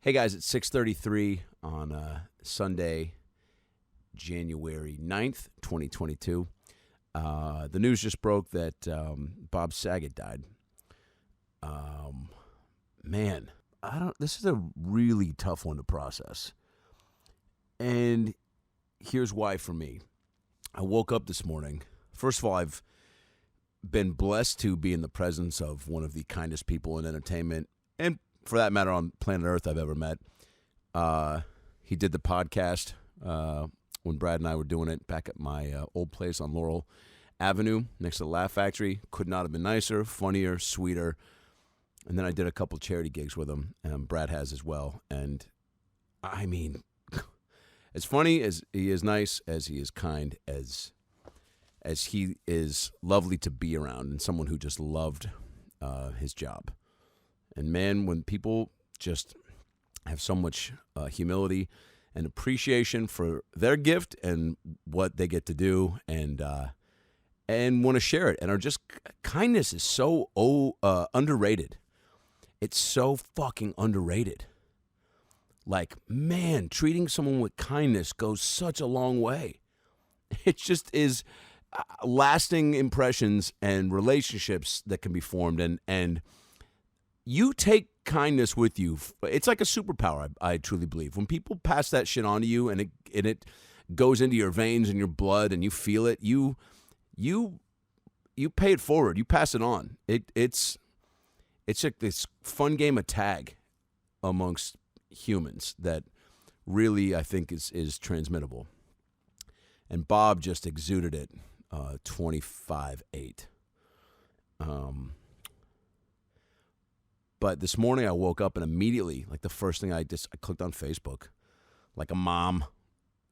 Hey guys, it's 6:33 on Sunday, January 9th, 2022. The news just broke that Bob Saget died. Man, this is a really tough one to process. And here's why for me. I woke up this morning. First of all, I've been blessed to be in the presence of one of the kindest people in entertainment, and for that matter, on planet Earth I've ever met. He did the podcast when Brad and I were doing it back at my old place on Laurel Avenue next to the Laugh Factory. Could not have been nicer, funnier, sweeter. And then I did a couple charity gigs with him, and Brad has as well. And I mean, as funny as he is, nice as he is, kind as he is, lovely to be around, and someone who just loved his job. And man, when people just have so much humility and appreciation for their gift and what they get to do, and want to share it, and are just, kindness is so underrated. It's so fucking underrated. Like, man, treating someone with kindness goes such a long way. It just is lasting impressions and relationships that can be formed, and you take kindness with you. It's like a superpower, I truly believe. When people pass that shit on to you, and it goes into your veins and your blood, and you feel it, you pay it forward. You pass it on. It's like this fun game of tag amongst humans that really, I think, is transmittable. And Bob just exuded it 25/8. But this morning I woke up and immediately, like the first thing I clicked on Facebook, like a mom,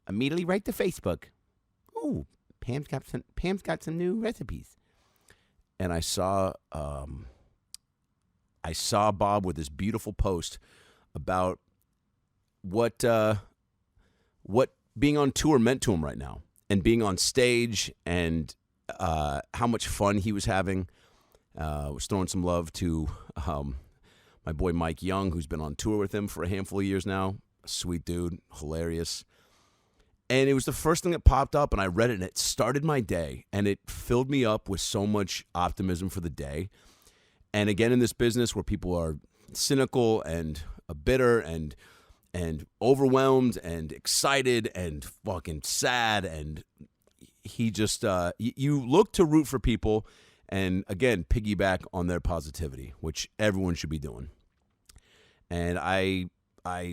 immediately right to Facebook. Ooh, Pam's got some new recipes. And I saw Bob with this beautiful post about what being on tour meant to him right now, and being on stage, and how much fun he was having. Was throwing some love to my boy Mike Young, who's been on tour with him for a handful of years now. A sweet dude, hilarious. And it was the first thing that popped up, and I read it, and it started my day, and it filled me up with so much optimism for the day. And again, in this business where people are cynical and bitter and overwhelmed and excited and fucking sad, and he just you look to root for people and, again, piggyback on their positivity, which everyone should be doing. And I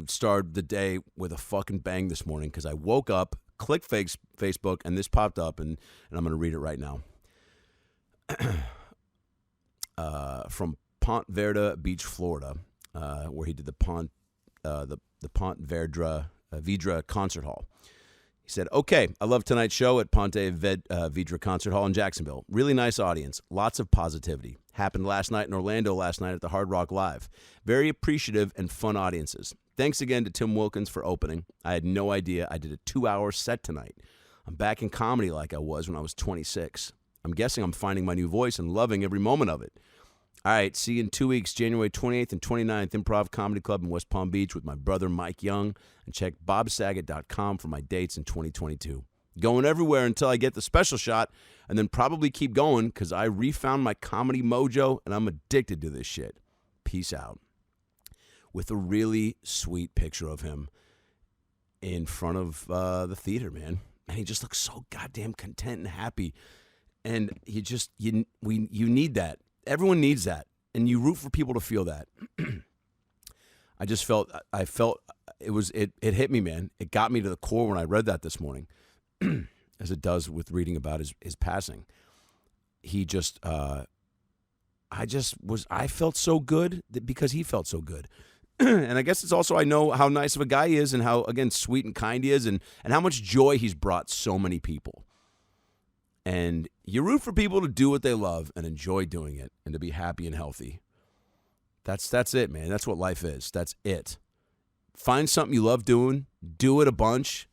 started the day with a fucking bang this morning, because I woke up, clicked Facebook, and this popped up, and I'm going to read it right now. From Ponte Beach, Florida, where he did the Ponte Vedra Concert Hall. He said, "Okay, I love tonight's show at Ponte Vedra Concert Hall in Jacksonville. Really nice audience. Lots of positivity. Happened last night in Orlando last night at the Hard Rock Live. Very appreciative and fun audiences. Thanks again to Tim Wilkins for opening. I had no idea I did a 2-hour set tonight. I'm back in comedy like I was when I was 26. I'm guessing I'm finding my new voice and loving every moment of it. All right, see you in 2 weeks, January 28th and 29th, Improv Comedy Club in West Palm Beach with my brother Mike Young. And check bobsaget.com for my dates in 2022. Going everywhere until I get the special shot, and then probably keep going, because I refound my comedy mojo, and I'm addicted to this shit. Peace out." With a really sweet picture of him in front of the theater, man. And he just looks so goddamn content and happy. And you need that. Everyone needs that, and you root for people to feel that. I felt it hit me, man. It got me to the core when I read that this morning, as it does with reading about his passing. He just, I felt so good because he felt so good. And I guess it's also, I know how nice of a guy he is, and how, again, sweet and kind he is, and how much joy he's brought so many people. And you root for people to do what they love and enjoy doing it, and to be happy and healthy. That's it, man. That's what life is. That's it. Find something you love doing, do it a bunch.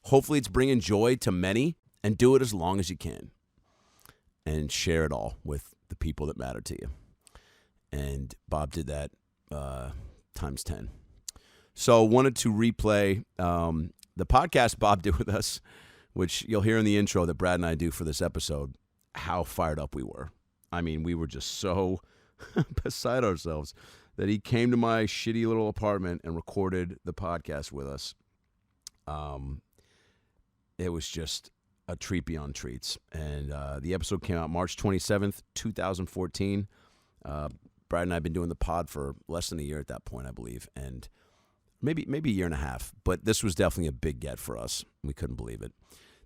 Hopefully it's bringing joy to many, and do it as long as you can. And share it all with the people that matter to you. And Bob did that times 10. So wanted to replay the podcast Bob did with us, which you'll hear in the intro that Brad and I do for this episode, how fired up we were. I mean, we were just so beside ourselves that he came to my shitty little apartment and recorded the podcast with us. It was just a treat beyond treats. And the episode came out March 27th, 2014. Brad and I have been doing the pod for less than a year at that point, I believe, and maybe a year and a half. But this was definitely a big get for us. We couldn't believe it.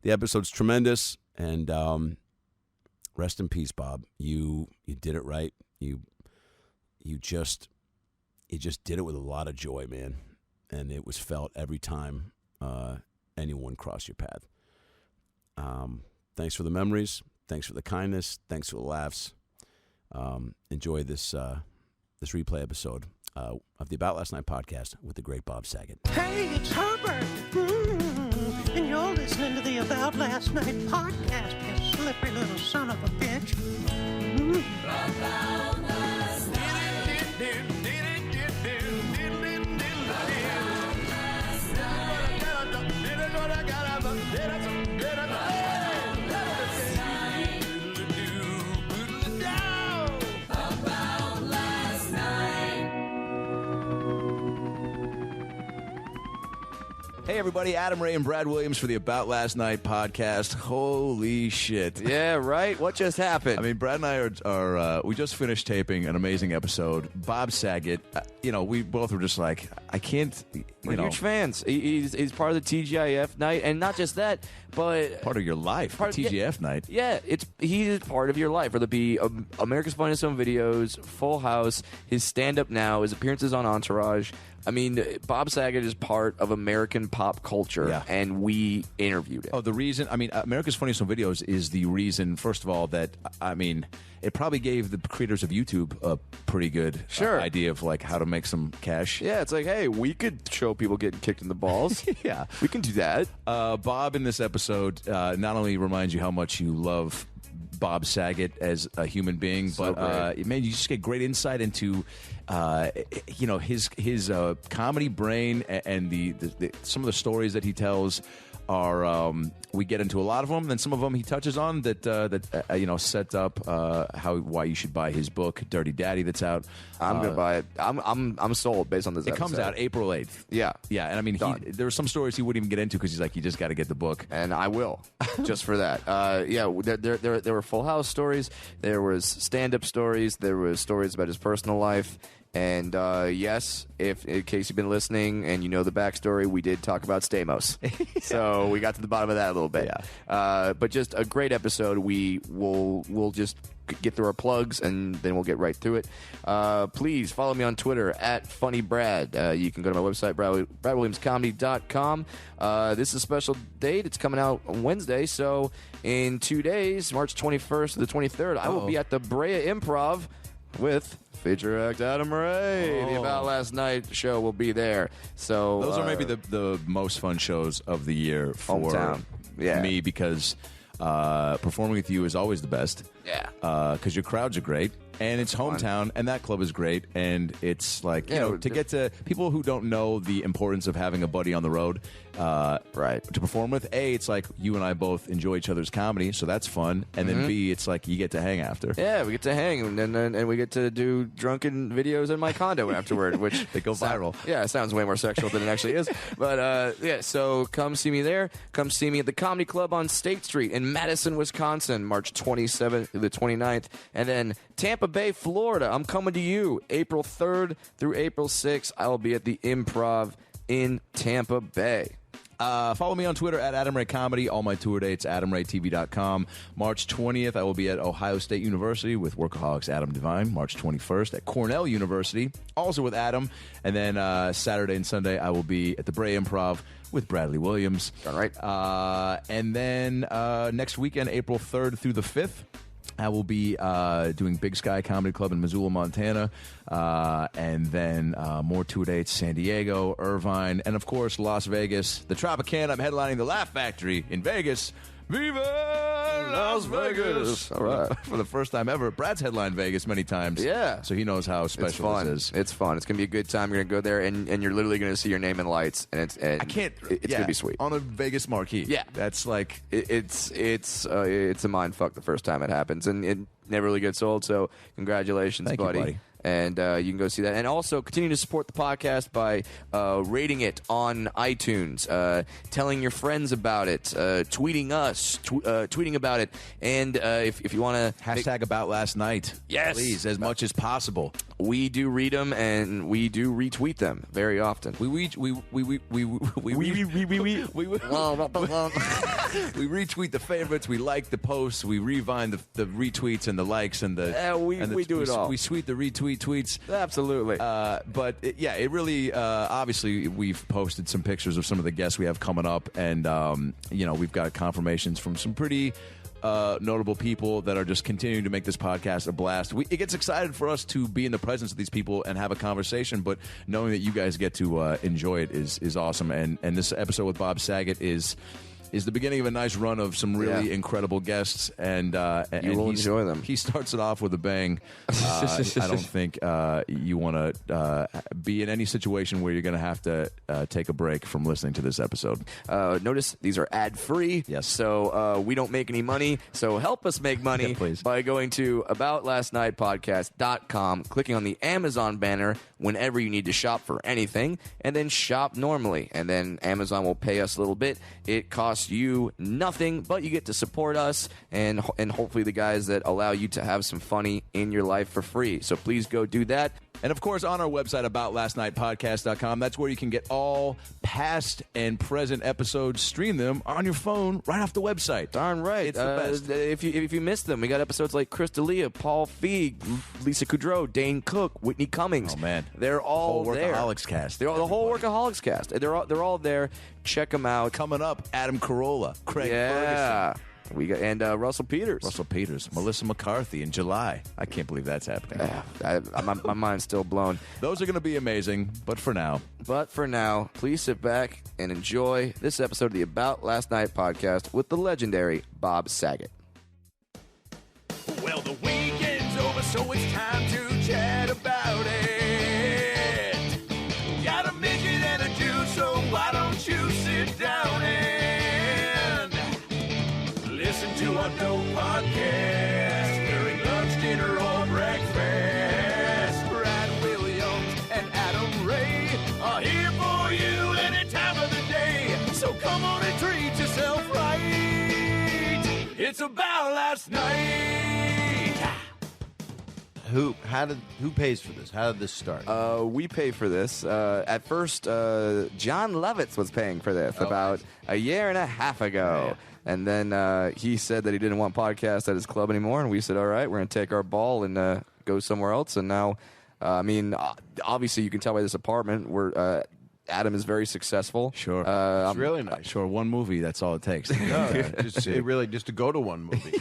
The episode's tremendous, and rest in peace, Bob. You did it right. You just did it with a lot of joy, man, and it was felt every time anyone crossed your path. Thanks for the memories. Thanks for the kindness. Thanks for the laughs. Enjoy this replay episode of the About Last Night podcast with the great Bob Saget. Hey, it's Herbert. And you're listening to the About Last Night podcast, you slippery little son of a bitch. About last night. Hey, everybody, Adam Ray and Brad Williams for the About Last Night podcast. Holy shit. Yeah, right? What just happened? I mean, Brad and I are we just finished taping an amazing episode. Bob Saget, we both were just like, I can't, We're huge fans. He's part of the TGIF night, and not just that, but... Part of your life, TGF night. Yeah, he is part of your life, whether it be America's Funniest Home Videos, Full House, his stand-up now, his appearances on Entourage. I mean, Bob Saget is part of American pop culture, and we interviewed him. Oh, the reason, America's Funniest Home Videos is the reason, first of all, that, it probably gave the creators of YouTube a pretty good idea of, like, how to make some cash. Yeah, it's like, hey, we could show people getting kicked in the balls. Yeah. We can do that. Bob, in this episode, not only reminds you how much you love Bob Saget as a human being, but man, you just get great insight into his comedy brain, and the some of the stories that he tells are we get into a lot of them. Then some of them he touches on that set up why you should buy his book Dirty Daddy that's out. I'm gonna buy it. I'm sold based on this. It comes out April 8th. Yeah, and I mean there were some stories he wouldn't even get into because he's like, you just got to get the book, and I will just for that. There were Full House stories. There was stand-up stories. There was stories about his personal life. And yes, if in case you've been listening and you know the backstory, we did talk about Stamos. So we got to the bottom of that a little bit. Yeah. But just a great episode. We'll just get through our plugs and then we'll get right through it. Please follow me on Twitter at FunnyBrad. You can go to my website, BradWilliamsComedy.com. This is a special date. It's coming out on Wednesday. So in 2 days, March 21st to the 23rd, I will be at the Brea Improv with feature act Adam Ray. The About Last Night show will be there. So those are maybe the most fun shows of the year for hometown. Me, because performing with you is always the best. Yeah. Because your crowds are great. And it's hometown, and that club is great. And it's like, to get to people who don't know the importance of having a buddy on the road to perform with, A, it's like you and I both enjoy each other's comedy, so that's fun. And then B, it's like you get to hang after. Yeah, we get to hang, and we get to do drunken videos in my condo afterward, which they go viral. Yeah, it sounds way more sexual than it actually is. But so come see me there. Come see me at the Comedy Club on State Street in Madison, Wisconsin, March 27th through the 29th. And then Tampa Bay, Florida, I'm coming to you April 3rd through April 6th. I will be at the Improv in Tampa Bay. Follow me on Twitter at Adam Ray Comedy. All my tour dates, AdamRayTV.com. March 20th, I will be at Ohio State University with Workaholics Adam Devine. March 21st at Cornell University, also with Adam. And then Saturday and Sunday, I will be at the Brea Improv with Bradley Williams. All right. And then next weekend, April 3rd through the 5th, I will be doing Big Sky Comedy Club in Missoula, Montana, and then more tour dates, San Diego, Irvine, and, of course, Las Vegas. The Tropicana, I'm headlining the Laugh Factory in Vegas, Viva Las Vegas! All right. For the first time ever. Brad's headlined Vegas many times. Yeah. So he knows how special It's fun. this is. It's fun. It's going to be a good time. You're going to go there, and you're literally going to see your name in lights, and it's I can't. It's going to be sweet. On a Vegas marquee. Yeah. That's like. It's a mind fuck the first time it happens, and it never really gets old. So congratulations, Thank you, buddy. buddy. And you can go see that. And also continue to support the podcast by rating it on iTunes, telling your friends about it, tweeting us, tweeting about it. And if you want to... Hashtag about last night. Yes. Please, as much as possible. We do read them, and we do retweet them very often. We retweet the favorites. We like the posts. We rewind the retweets and the likes and the. We do it all. We tweet the retweet tweets. Absolutely. But it really obviously we've posted some pictures of some of the guests we have coming up, and we've got confirmations from some pretty. Notable people that are just continuing to make this podcast a blast. It gets excited for us to be in the presence of these people and have a conversation, but knowing that you guys get to enjoy it is awesome. And this episode with Bob Saget is the beginning of a nice run of some really incredible guests, and you will enjoy them. He starts it off with a bang. I don't think you want to be in any situation where you're going to have to take a break from listening to this episode. Notice these are ad-free, yes. So we don't make any money. So help us make money by going to aboutlastnightpodcast.com, clicking on the Amazon banner whenever you need to shop for anything, and then shop normally. And then Amazon will pay us a little bit. It costs you nothing, but you get to support us and hopefully the guys that allow you to have some funny in your life for free. So please go do that. And, of course, on our website, aboutlastnightpodcast.com, that's where you can get all past and present episodes, stream them on your phone right off the website. Darn right. It's the best. If you missed them, we got episodes like Chris D'Elia, Paul Feig, Lisa Kudrow, Dane Cook, Whitney Cummings. Oh, man. They're all whole there. Workaholics cast. The whole Workaholics cast. They're all there. Check them out. Coming up, Adam Carolla, Craig Ferguson. We got Russell Peters. Melissa McCarthy in July. I can't believe that's happening. My mind's still blown. Those are going to be amazing, but for now, please sit back and enjoy this episode of the About Last Night podcast with the legendary Bob Saget. Well, the weekend's over, so it's time to chat about it. Got a midget and a Jew, so why don't you sit down and listen to our dope podcast during lunch, dinner, or breakfast. Brad Williams and Adam Ray are here for you any time of the day. So come on and treat yourself right. It's about last night. Who pays for this? How did this start? We pay for this. At first, John Lovitz was paying for this about a year and a half ago. Yeah. And then he said that he didn't want podcasts at his club anymore. And we said, all right, we're going to take our ball and go somewhere else. And now, obviously you can tell by this apartment, Adam is very successful. Sure. It's really nice. Sure, one movie, that's all it takes. Just to go to one movie.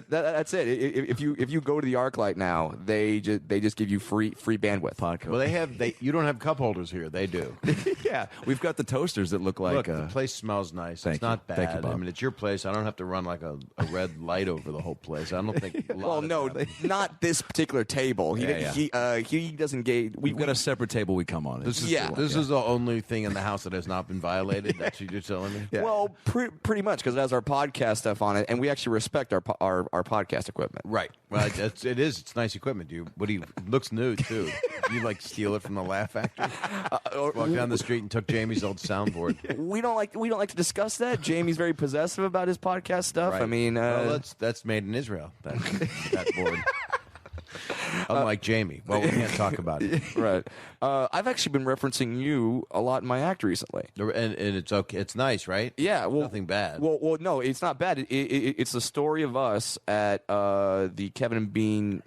That's it. If you go to the ArcLight now, they just give you free bandwidth. Podcast. Well, you don't have cup holders here. They do. Yeah, we've got the toasters that look like. Look, the place smells nice. Thank It's not you. bad. Thank you, Bob. I mean, it's your place. I don't have to run like a red light over the whole place. I don't think. Well, no, not this particular table. He doesn't get. We've got a separate table we come on. This is the only thing in the house that has not been violated. That's what you're telling me. Yeah. Well, pretty much because it has our podcast stuff on it, and we actually respect our podcast equipment. Right. Well, it is. It's nice equipment. It looks new too. You like steal it from the Laugh Factory? Walk down the street and took Jamie's old soundboard. We don't like to discuss that. Jamie's very possessive about his podcast stuff. Right. I mean, that's made in Israel. That board. Unlike Jamie. Well, we can't talk about it. Right. I've actually been referencing you a lot in my act recently. And it's okay. It's nice, right? Yeah. Well, nothing bad. Well, no, it's not bad. It's the story of us at the Kevin and Bean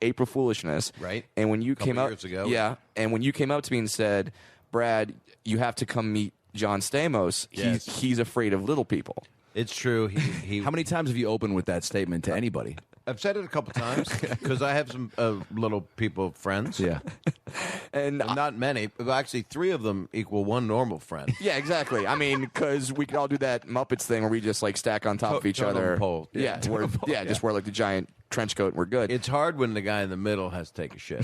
April Foolishness. Right. And when you came out years ago. Yeah. And when you came out to me and said, Brad, you have to come meet John Stamos. Yes. He's afraid of little people. It's true. He How many times have you opened with that statement to anybody? I've said it a couple times because I have some little people friends. Yeah. And Not many. But actually, 3 of them equal 1 normal friend. yeah, exactly. I mean, because we could all do that Muppets thing where we just like stack on top of each Totem other. pole. Yeah, just wear like the giant trench coat and we're good. It's hard when the guy in the middle has to take a shit.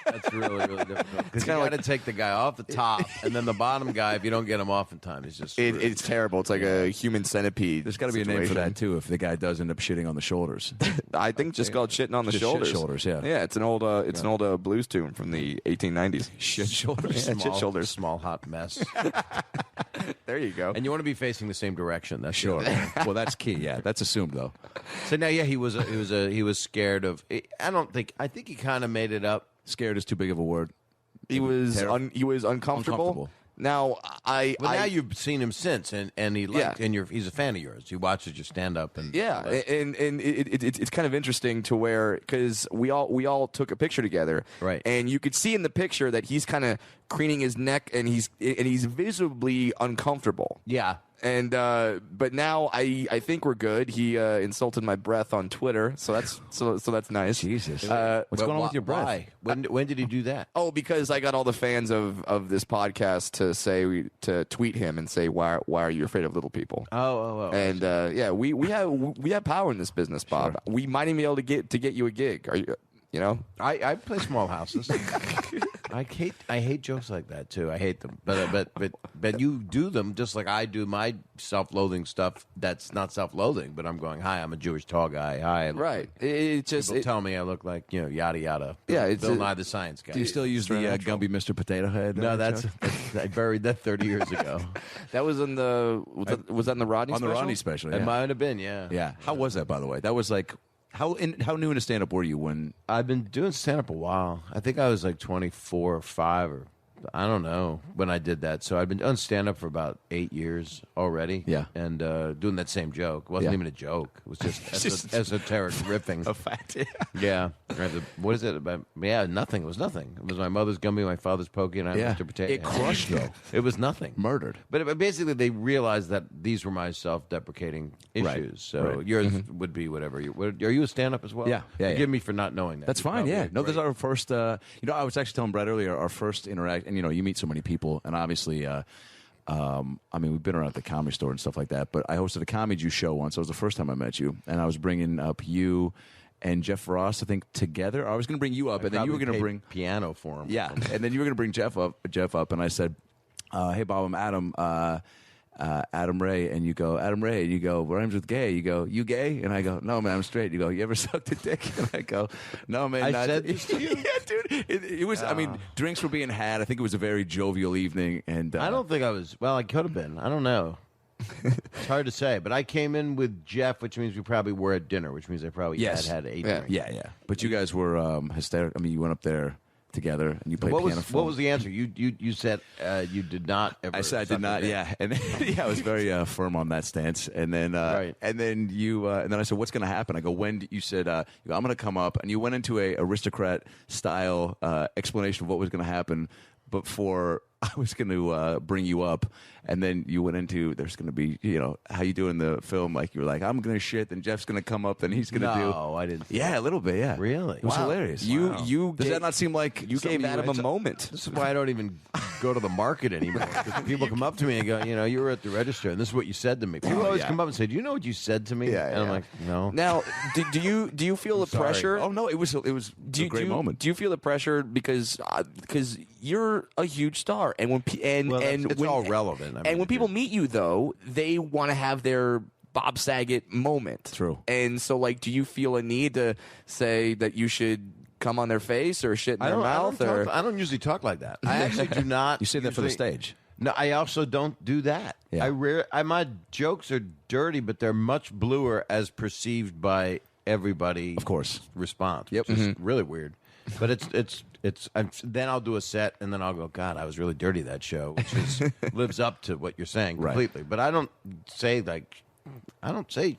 That's really, really difficult. Because you got to take the guy off the top, and then the bottom guy, if you don't get him off in time, he's just screwed. It's terrible. It's like a human centipede. There's got to be a name for that too. If the guy does end up shitting on the shoulders, I think just called shitting on the Just shoulders. shit shoulders, yeah. Yeah, it's an old blues tune from the 1890s. shit shoulders. Yeah, shit shoulders. Small hot mess. There you go. And you want to be facing the same direction. That's Sure. the other thing. Well, that's key. Yeah, that's assumed though. So now, yeah, he was scared of. I think he kind of made it up. Scared is too big of a word. He was Terrible. he was uncomfortable. Now But now you've seen him since, and he liked, Yeah. and he's a fan of yours. He watches your stand up, and yeah, and it's kind of interesting to where because we all took a picture together, Right. And you could see in the picture that he's kind of craning his neck and he's visibly uncomfortable. yeah. And but now I think we're good. He insulted my breath on Twitter, so that's nice. Jesus. Uh, What's going on with your breath? Why? When did he do that? Oh, because I got all the fans of this podcast to tweet him and say why are you afraid of little people? Oh. And yeah, we have power in this business, Bob. We might even be able to get you a gig. Are you? You know, I play small houses. I hate jokes like that too. I hate them. But you do them just like I do my self-loathing stuff. That's not self-loathing, but I'm going, hi, I'm a Jewish tall guy. Hi, right? It just people tell me I look like yada yada. Yeah, Bill Nye the Science Guy. Do you still use the Gumby Mr. Potato Head? No, that's I buried that 30 years ago. that was in the was that in the Rodney on special? the Rodney special. It Yeah. might have been, yeah. Yeah. How was that, by the way? That was like how new into stand up were you when? I've been doing stand up a while. I think I was like 24 or 5 or I don't know when I did that. So I've been doing stand up for about 8 years already. Yeah. And doing that same joke. It wasn't Yeah. even a joke. It was just esoteric riffing. A fact. Yeah. What is it about? Yeah, nothing. It was nothing. It was my mother's Gumby, my father's Pokey, and I'm Yeah. Mr. Potato. It crushed, though. It was nothing. Murdered. But basically, they realized that these were my self-deprecating issues. Right. So Right. yours would be whatever. Are you a stand-up as well? Yeah. Yeah, Forgive yeah. me for not knowing that. That's You're fine. probably Yeah. No, this is great. our first. I was actually telling Brett earlier our first interact, and you meet so many people, and obviously, I mean, we've been around at the Comedy Store and stuff like that. But I hosted a Comedy Juice show once. That was the first time I met you, and I was bringing up you and Jeff Ross, I think, together. I was going to bring you up, and then you were going to bring piano for him. Yeah, and then you were going to bring Jeff up, and I said, "Hey, Bob, I'm Adam, Adam.ray," and you go, "Adam.ray," and you go, "Rhymes with gay." You go, "You gay?" And I go, "No, man, I'm straight." You go, "You ever sucked a dick?" And I go, "No, man." I not said this to you? Yeah, dude. It was. I mean, drinks were being had. I think it was a very jovial evening, and I don't think I was. Well, I could have been. I don't know. It's hard to say. But I came in with Jeff, which means we probably were at dinner, which means I probably had 8 drinks. Yeah. But you guys were hysterical. I mean, you went up there together and you played What piano. was the answer? You said you did not ever. I said I suck did not. a dick. Yeah, and yeah, I was very firm on that stance. And then, Right. and then you, and then I said, "What's going to happen?" I go, "When?" You said, "I'm going to come up," and you went into a aristocrat style explanation of what was going to happen before I was going to bring you up. And then you went into there's going to be how you do in the film. Like you were like, "I'm going to shit," then Jeff's going to come up, and he's going to do. No, I didn't. Yeah, a little bit. Yeah, Really? it was Wow. hilarious. You Does that not seem like you something gave Adam a had- moment? This is why I don't even go to the market anymore. 'Cause people come up to me and go, you were at the register, and this is what you said to me. People always come up and say, "Do you know what you said to me?" Yeah, and I'm yeah. like, "No." Now, do you feel the sorry. pressure? Oh no, it was a great moment. Do you feel the pressure because you're a huge star, and when It's when, all relevant. I mean, and when people meet you, though, they want to have their Bob Saget moment. True. And so, like, do you feel a need to say that you should come on their face or shit in their mouth? I don't usually talk like that. I actually do not. You say that for the usually- stage. No, I also don't do that. Yeah. My jokes are dirty, but they're much bluer as perceived by everybody. Of course. Response. Yep. Which is really weird. But then I'll do a set, and then I'll go, God, I was really dirty that show, which lives up to what you're saying Right. completely. But I don't say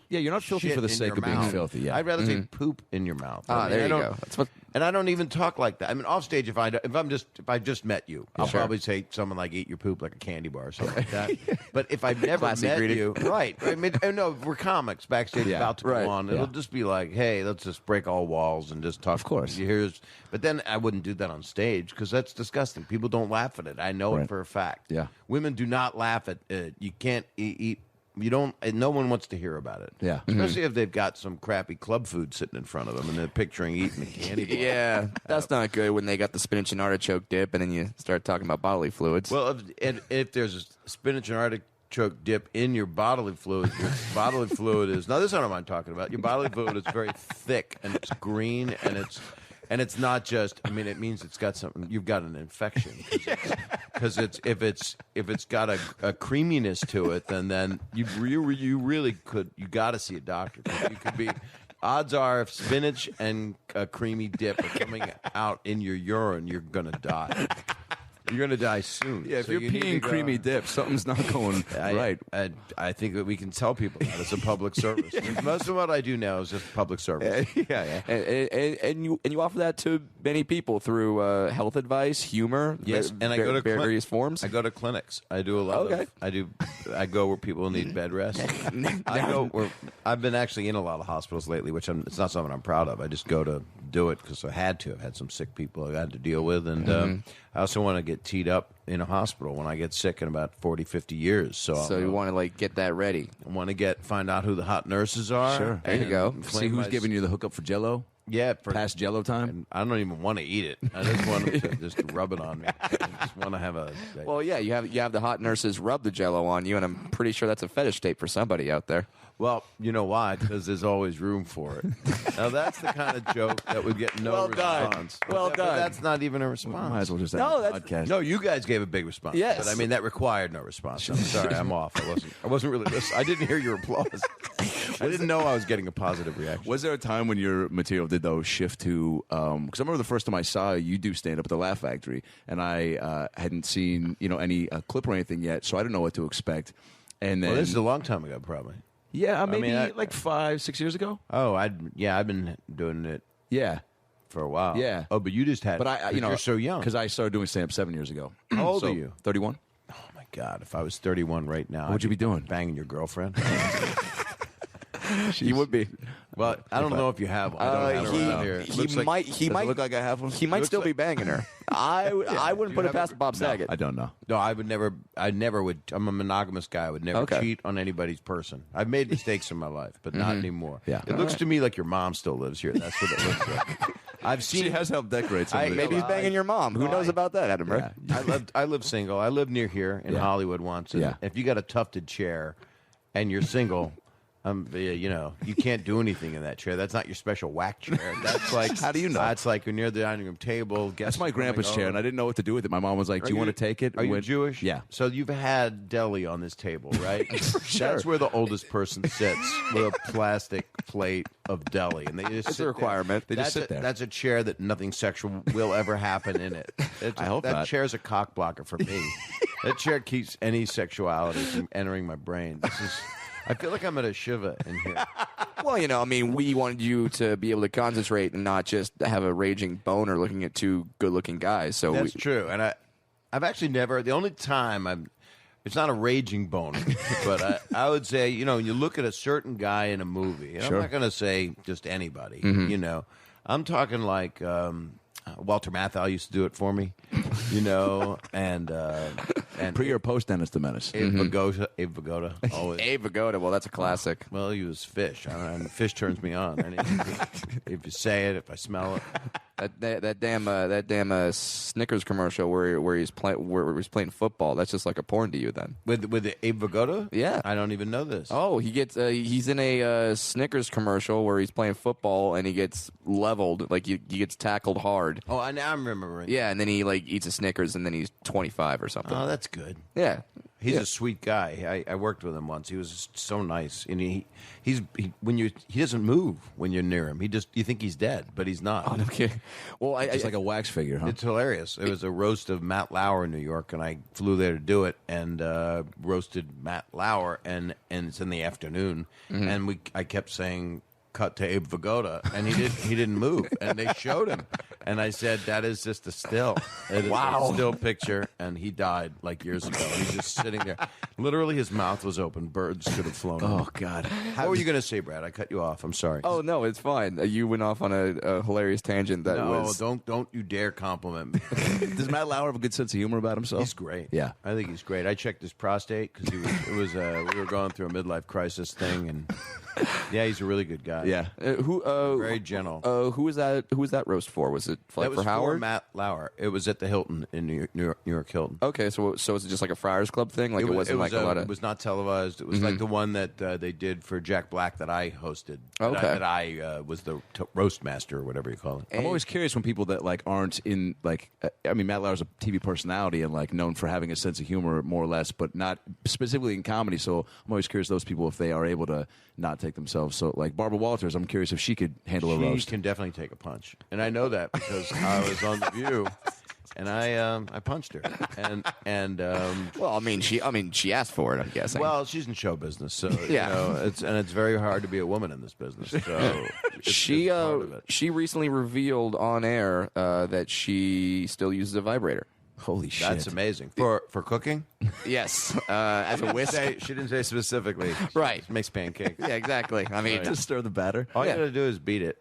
Yeah, you're not filthy shit for the in sake your of being mouth. filthy. Yeah. I'd rather say poop in your mouth. Ah, I mean, there I you don't- go. And I don't even talk like that. I mean, off stage, if I just met you, I'll probably say something like "eat your poop like a candy bar" or something like that. But if I've never met you, right? I mean, no, we're comics backstage about to go on. It'll just be like, "Hey, let's just break all walls and just talk." Of course. But then I wouldn't do that on stage because that's disgusting. People don't laugh at it. I know it for a fact. Yeah. Women do not laugh at it. You can't eat. You don't. And no one wants to hear about it. Yeah. Especially if they've got some crappy club food sitting in front of them and they're picturing eating a candy bar. Yeah, that's not good when they got the spinach and artichoke dip and then you start talking about bodily fluids. Well, if there's a spinach and artichoke dip in your bodily fluid is now this is what I'm talking about. Your bodily fluid is very thick and it's green and it's not just. I mean, it means it's got something. You've got an infection because if it's got a creaminess to it, then you really could. You got to see a doctor. You could be. Odds are, if spinach and a creamy dip are coming out in your urine, you're gonna die. You're going to die soon. Yeah, if So you're you need peeing to go- creamy dip, something's not going right. I think that we can tell people that it's a public service. Most of what I do now is just public service. Yeah. and you offer that to many people through health advice, humor, Yes, and I go to various forms. I go to clinics. I do a lot Okay. of. I go where people need bed rest. I go where I've been actually in a lot of hospitals lately, which it's not something I'm proud of. I just go to do it because I had to. I've had some sick people I had to deal with, and I also want to get teed up in a hospital when I get sick in about 40, 50 years. So you want to like get that ready. I want to find out who the hot nurses are. Sure. There you go. See who's giving you the hookup for Jello? Yeah, Past Jello time? And I don't even want to eat it. I just want them to just rub it on me. I just want to have a. Well, yeah, you have the hot nurses rub the Jello on you, and I'm pretty sure that's a fetish tape for somebody out there. Well, you know why? Because there's always room for it. Now that's the kind of joke that would get no Well done. response. Well But done. that's not even a response. Might as well just No, have a that's- podcast. No, you guys gave a big response. Yes. But I mean that required no response. I'm sorry, I'm off. I wasn't really listening. I didn't hear your applause. I didn't know I was getting a positive reaction. Was there a time when your material did though shift to? Because I remember the first time I saw you do stand up at the Laugh Factory, and I hadn't seen any clip or anything yet, so I didn't know what to expect. And then, Well, this is a long time ago, probably. yeah, maybe I- like 5-6 years ago. Oh, I've been doing it Yeah, for a while. Yeah. Oh, but you just had. but 'cause you're so young. because I started doing stand up 7 years ago. How old So, are you? 31. Oh my God! If I was 31 right now, What'd you be doing? Banging your girlfriend? You would be. Well, I don't know if you have one. I don't have one around here. It He looks like- might. Does it look like I have one? He might Looks still be like- banging her. I wouldn't Do put you it have past Bob Saget. I don't know. No, I never would. I'm a monogamous guy. I would never Okay. cheat on anybody's person. I've made mistakes in my life, but not anymore. Yeah. It looks to me like your mom still lives here. That's what it looks like. I've seen. She has helped decorate some I- of it. Maybe he's banging your mom. Who knows about that, Adam? Right? I live single. I lived near here in Yeah. Hollywood once. And Yeah. if you got a tufted chair, and you're single. You can't do anything in that chair. That's not your special whack chair. That's like How do you know? That's like when you're at the dining room table. That's my grandpa's chair, and I didn't know what to do with it. My mom was like, "Do you want to take it?" Are you When- Jewish? Yeah. So you've had deli on this table, right? sure. That's where the oldest person sits with a plastic plate of deli, and they just It's sit a requirement. They just That's sit there. That's a chair that nothing sexual will ever happen in it. I hope that not. chair's a cock blocker for me. That chair keeps any sexuality from entering my brain. I feel like I'm at a shiva in here. Well, we wanted you to be able to concentrate and not just have a raging boner looking at two good-looking guys. So That's true, and I've actually never. The only time it's not a raging boner, but I would say, you look at a certain guy in a movie, and Sure. I'm not going to say just anybody, Mm-hmm. I'm talking like Walter Matthau used to do it for me, and Pre or post Dennis the Menace. Abe Vigoda, always. Abe Vigoda. Well, that's a classic. Well, he was fish. And fish turns me on. If you say it, if I smell it. That damn Snickers commercial where he's playing football. That's just like a porn to you then. With the Abe Vigoda? Yeah. I don't even know this. Oh, he's in a Snickers commercial where he's playing football and he gets leveled, like he gets tackled hard. Oh, now I'm remembering. Yeah, and then he like eats a Snickers and then he's 25 or something. Oh, that's good. Yeah. He's a sweet guy. I worked with him once. He was just so nice, and he doesn't move when you're near him. You think he's dead, but he's not. Oh, no kidding. Well, Just like a wax figure, huh? It's hilarious. It was a roast of Matt Lauer in New York, and I flew there to do it and roasted Matt Lauer, and it's in the afternoon, and I kept saying cut to Abe Vigoda, and he didn't move, and they showed him, and I said, "That is just a still. It is a still picture," and he died like years ago. He's just sitting there. Literally, his mouth was open. Birds could have flown. Oh God! What were you going to say, Brad? I cut you off. I'm sorry. Oh no, it's fine. You went off on a hilarious tangent that was. Don't you dare compliment me. Does Matt Lauer have a good sense of humor about himself? He's great. Yeah. I think he's great. I checked his prostate because we were going through a midlife crisis thing, and yeah, he's a really good guy. Yeah. Very gentle. Who was that? Who was that roast for? Was it That was for Howard? Matt Lauer. It was at the Hilton in New York Hilton. Okay, so was it just like a Friars Club thing? Like it wasn't like a lot of. It was not televised. It was like the one that they did for Jack Black that I hosted. Okay. That I was the roast master or whatever you call it. I'm always curious when people that like aren't in like I mean Matt Lauer's a TV personality and like known for having a sense of humor more or less, but not specifically in comedy. So I'm always curious those people if they are able to not take themselves. So like Barbara Walters, I'm curious if she could handle a roast. She can definitely take a punch, and I know that because I was on The View. And I punched her, and Well, I mean, she asked for it. I'm guessing. well, she's in show business, so Yeah. you know, it's very hard to be a woman in this business. So she it's part of it. she recently revealed on air that she still uses a vibrator. Holy shit! That's amazing for cooking. Yes, as a whisk. She didn't say specifically. Right. She makes pancakes. Yeah, exactly. I mean, to stir the batter. All Yeah. you got to do is beat it.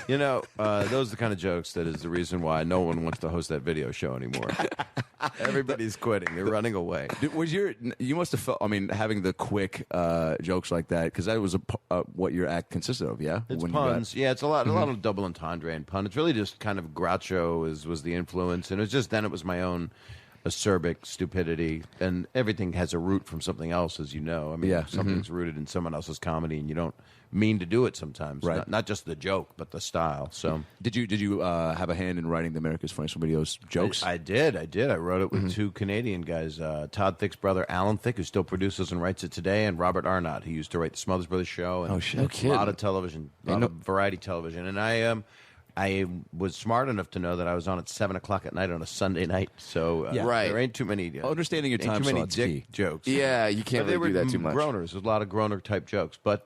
You know, those are the kind of jokes that is the reason why no one wants to host that video show anymore. Everybody's quitting. They're running away. You must have felt. I mean, having the quick jokes like that because that was what your act consisted of. Yeah, It's When you got- puns. Yeah, it's a lot of double entendre and pun. It's really just kind of Groucho was the influence, and it was just then it was my own acerbic stupidity, and everything has a root from something else, as you know. I mean, Yeah. something's rooted in someone else's comedy, and you don't mean to do it sometimes. Right. Not just the joke, but the style. So Did you have a hand in writing the America's Funniest Videos jokes? I did. I wrote it with two Canadian guys, Todd Thicke's brother, Alan Thicke, who still produces and writes it today, and Robert Arnott, who used to write the Smothers Brothers Show. And Oh, shit. No A kidding. lot of television, a lot of variety television. And I was smart enough to know that I was on at 7 o'clock at night on a Sunday night. So Yeah. Right. there ain't too many. Understanding your ain't time too many slot's dick key. jokes. yeah, you But can't they really were do that too much. groaners. There's a lot of groaner type jokes, but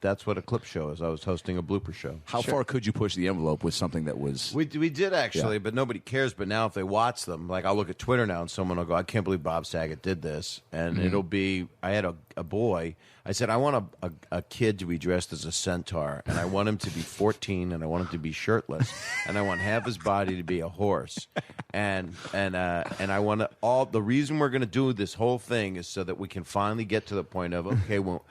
that's what a clip show is. I was hosting a blooper show. How far could you push the envelope with something that was? We did actually, but nobody cares. But now if they watch them, like I'll look at Twitter now and someone will go, I can't believe Bob Saget did this. And it'll be, I had a boy, I said, I want a kid to be dressed as a centaur, and I want him to be 14, and I want him to be shirtless, and I want half his body to be a horse. And I want to, the reason we're going to do this whole thing is so that we can finally get to the point of, okay, well,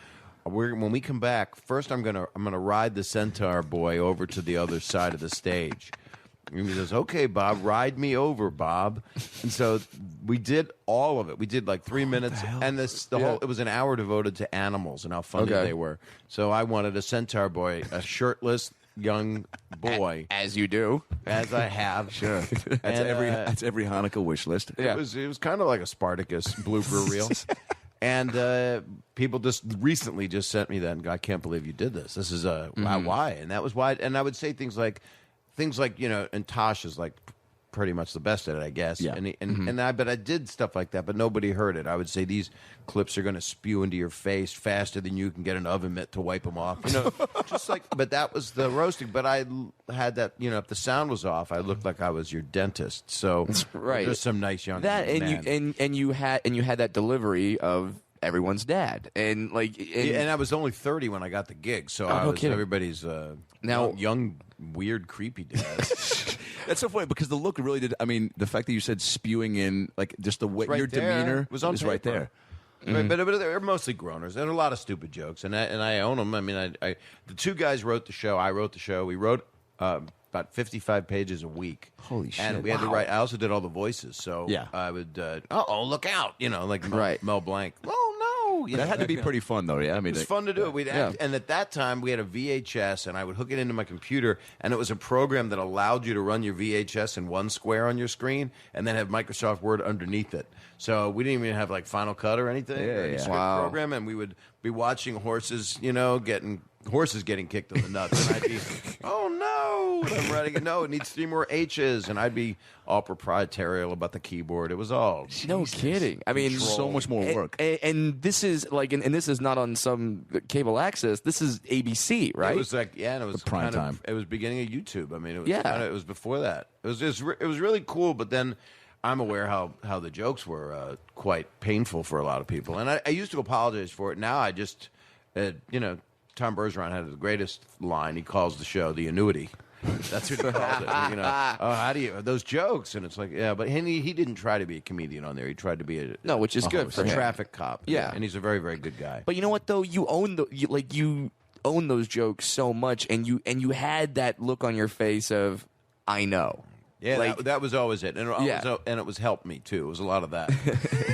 when we come back, first I'm gonna ride the centaur boy over to the other side of the stage. And he says, "Okay, Bob, ride me over, Bob." And so we did all of it. We did like 3 minutes, and whole. It was an hour devoted to animals and how funny Okay. they were. So I wanted a centaur boy, a shirtless young boy, As you do. as I have. Sure, That's every Hanukkah wish list. Yeah. it was kind of like a Spartacus blooper reel. And people just recently just sent me that and go, I can't believe you did this. This is why? And that was why. And I would say things like, you know, and Tosh is like pretty much the best at it, I guess. Yeah. But I did stuff like that, but nobody heard it. I would say these clips are going to spew into your face faster than you can get an oven mitt to wipe them off. You know, just like. But that was the roasting. But I had that. You know, if the sound was off, I looked like I was your dentist. So right. there's some nice young That man. and you had that delivery of everyone's dad, and like And I was only 30 when I got the gig, so I no was kidding. everybody's Now- young, weird, creepy dad. That's so funny because the look really did. I mean, the fact that you said spewing in, like just the way right your there. demeanor was on right paper. there. Right, but they're mostly groaners. There are a lot of stupid jokes, and I own them. I mean, the two guys wrote the show. I wrote the show. We wrote about 55 pages a week. Holy shit. And we had to Wow. write. I also did all the voices, so Yeah. I would. Look out! You know, like Right. Mel Blanc. Oh no! You That know, had to be pretty fun, though. Yeah, I mean, It was fun to do it. We'd act, and at that time we had a VHS, and I would hook it into my computer, and it was a program that allowed you to run your VHS in one square on your screen, and then have Microsoft Word underneath it. So we didn't even have like Final Cut or anything, or any script Wow. program, and we would be watching horses, you know, getting horses getting kicked in the nuts, and I'd be, oh no, and I'm writing it. No, it needs 3 more H's, and I'd be all proprietarial about the keyboard. It was all No kidding. I mean, So much more work. And this is like, and this is not on some cable access. This is ABC, right? It was like, yeah, and it was prime kind of, time. It was beginning of YouTube. I mean, it was Yeah. it was before that. It was just it was really cool. But then I'm aware how the jokes were quite painful for a lot of people, and I used to apologize for it. Now I just, Tom Bergeron had the greatest line. He calls the show the annuity. That's what he calls it. Oh, how do you those jokes? And it's like, yeah, but he didn't try to be a comedian on there. He tried to be which is good for a him. traffic cop. Yeah. and he's a very, very good guy. But you know what though? You own you own those jokes so much, and you had that look on your face of, I know. Yeah, Like- that was always it, and it was helped me too. It was a lot of that.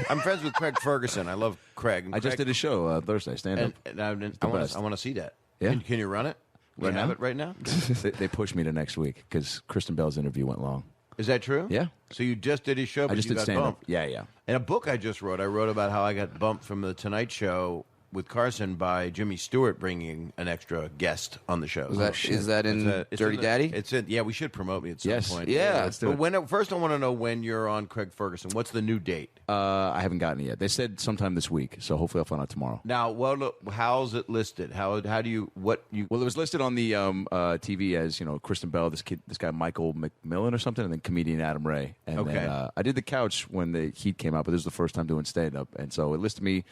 I'm friends with Craig Ferguson. I love Craig. And I just Craig- did a show Thursday, stand up. and I best. want to see that. Yeah. Can you run it? Do Right you have now? it right now? They pushed me to next week because Kristen Bell's interview went long. Is that true? Yeah. So you just did his show, but I just you did got stand up. bumped. Yeah. In a book I just wrote, I wrote about how I got bumped from the Tonight Show with Carson by Jimmy Stewart bringing an extra guest on the show. Is that in Dirty Daddy? It's in. Yeah, we should promote me at some Yes. point. Yeah. Let's do But it. first, I want to know when you're on Craig Ferguson. What's the new date? I haven't gotten it yet. They said sometime this week, so hopefully I'll find out tomorrow. Now, how's it listed? How do you what you? Well, it was listed on the TV as Kristen Bell, this guy Michael McMillan or something, and then comedian Adam Ray. And Okay. then I did the couch when the Heat came out, but this was the first time doing stand up, and so it listed me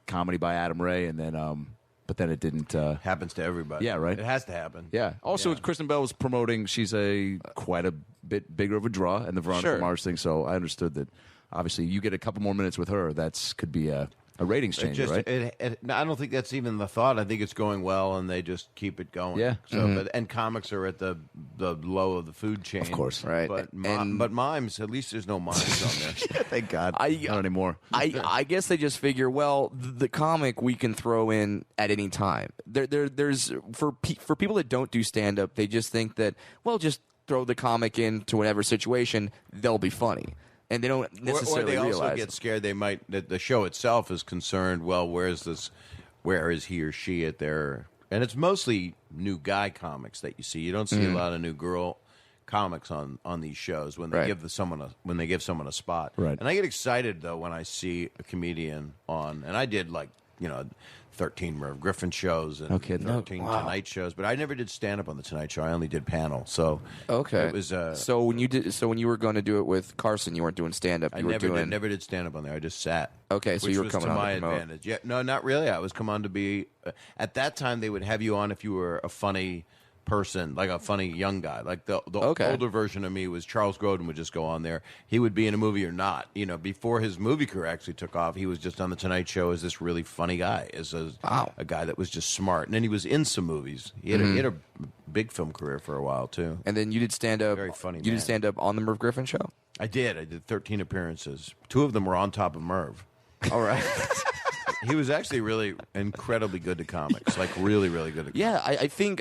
comedy by Adam Ray, and then but then it didn't. Happens to everybody. Yeah, right. It has to happen. Yeah. Also, Kristen Bell was promoting. She's quite a bit bigger of a draw in the Veronica Sure. Mars thing, so I understood that. Obviously, you get a couple more minutes with her. Could be a ratings changer, right? I don't think that's even the thought. I think it's going well, and they just keep it going. Yeah. So, and comics are at the low of the food chain, Of course. Right. But And- but mimes, at least there's no mimes on there. Thank God. I- Not anymore. I guess they just figure, well, the comic we can throw in at any time. There's for people that don't do stand up, they just think that, well, just throw the comic into whatever situation, they'll be funny, and they don't Or necessarily they also realize. get scared. They might the show itself is concerned. Well, where is he or she at their? And it's mostly new guy comics that you see. You don't see a lot of new girl comics on these shows when they Right. give someone a spot. Right. And I get excited though when I see a comedian on. And I did 13 Merv Griffin shows and No kidding. 13 Tonight shows, but I never did stand up on the Tonight Show. I only did panel. So Okay. it was. So when you were going to do it with Carson, you weren't doing stand up. I You were doing never did stand up on there. I just sat. Okay, so which you were was coming to on to my promote. advantage. Yeah, no, not really. I was come on to be. At that time, they would have you on if you were a funny person, like a funny young guy. Like the Okay. older version of me was Charles Grodin would just go on there. He would be in a movie or not. Before his movie career actually took off, he was just on the Tonight Show as this really funny guy, as a guy that was just smart. And then he was in some movies. He had a big film career for a while too. And then you did stand up. Very funny You man. did stand up on the Merv Griffin show. I did 13 appearances. 2 of them were on top of Merv. All right. He was actually really incredibly good at comics, like really, really good at comics. Yeah, I think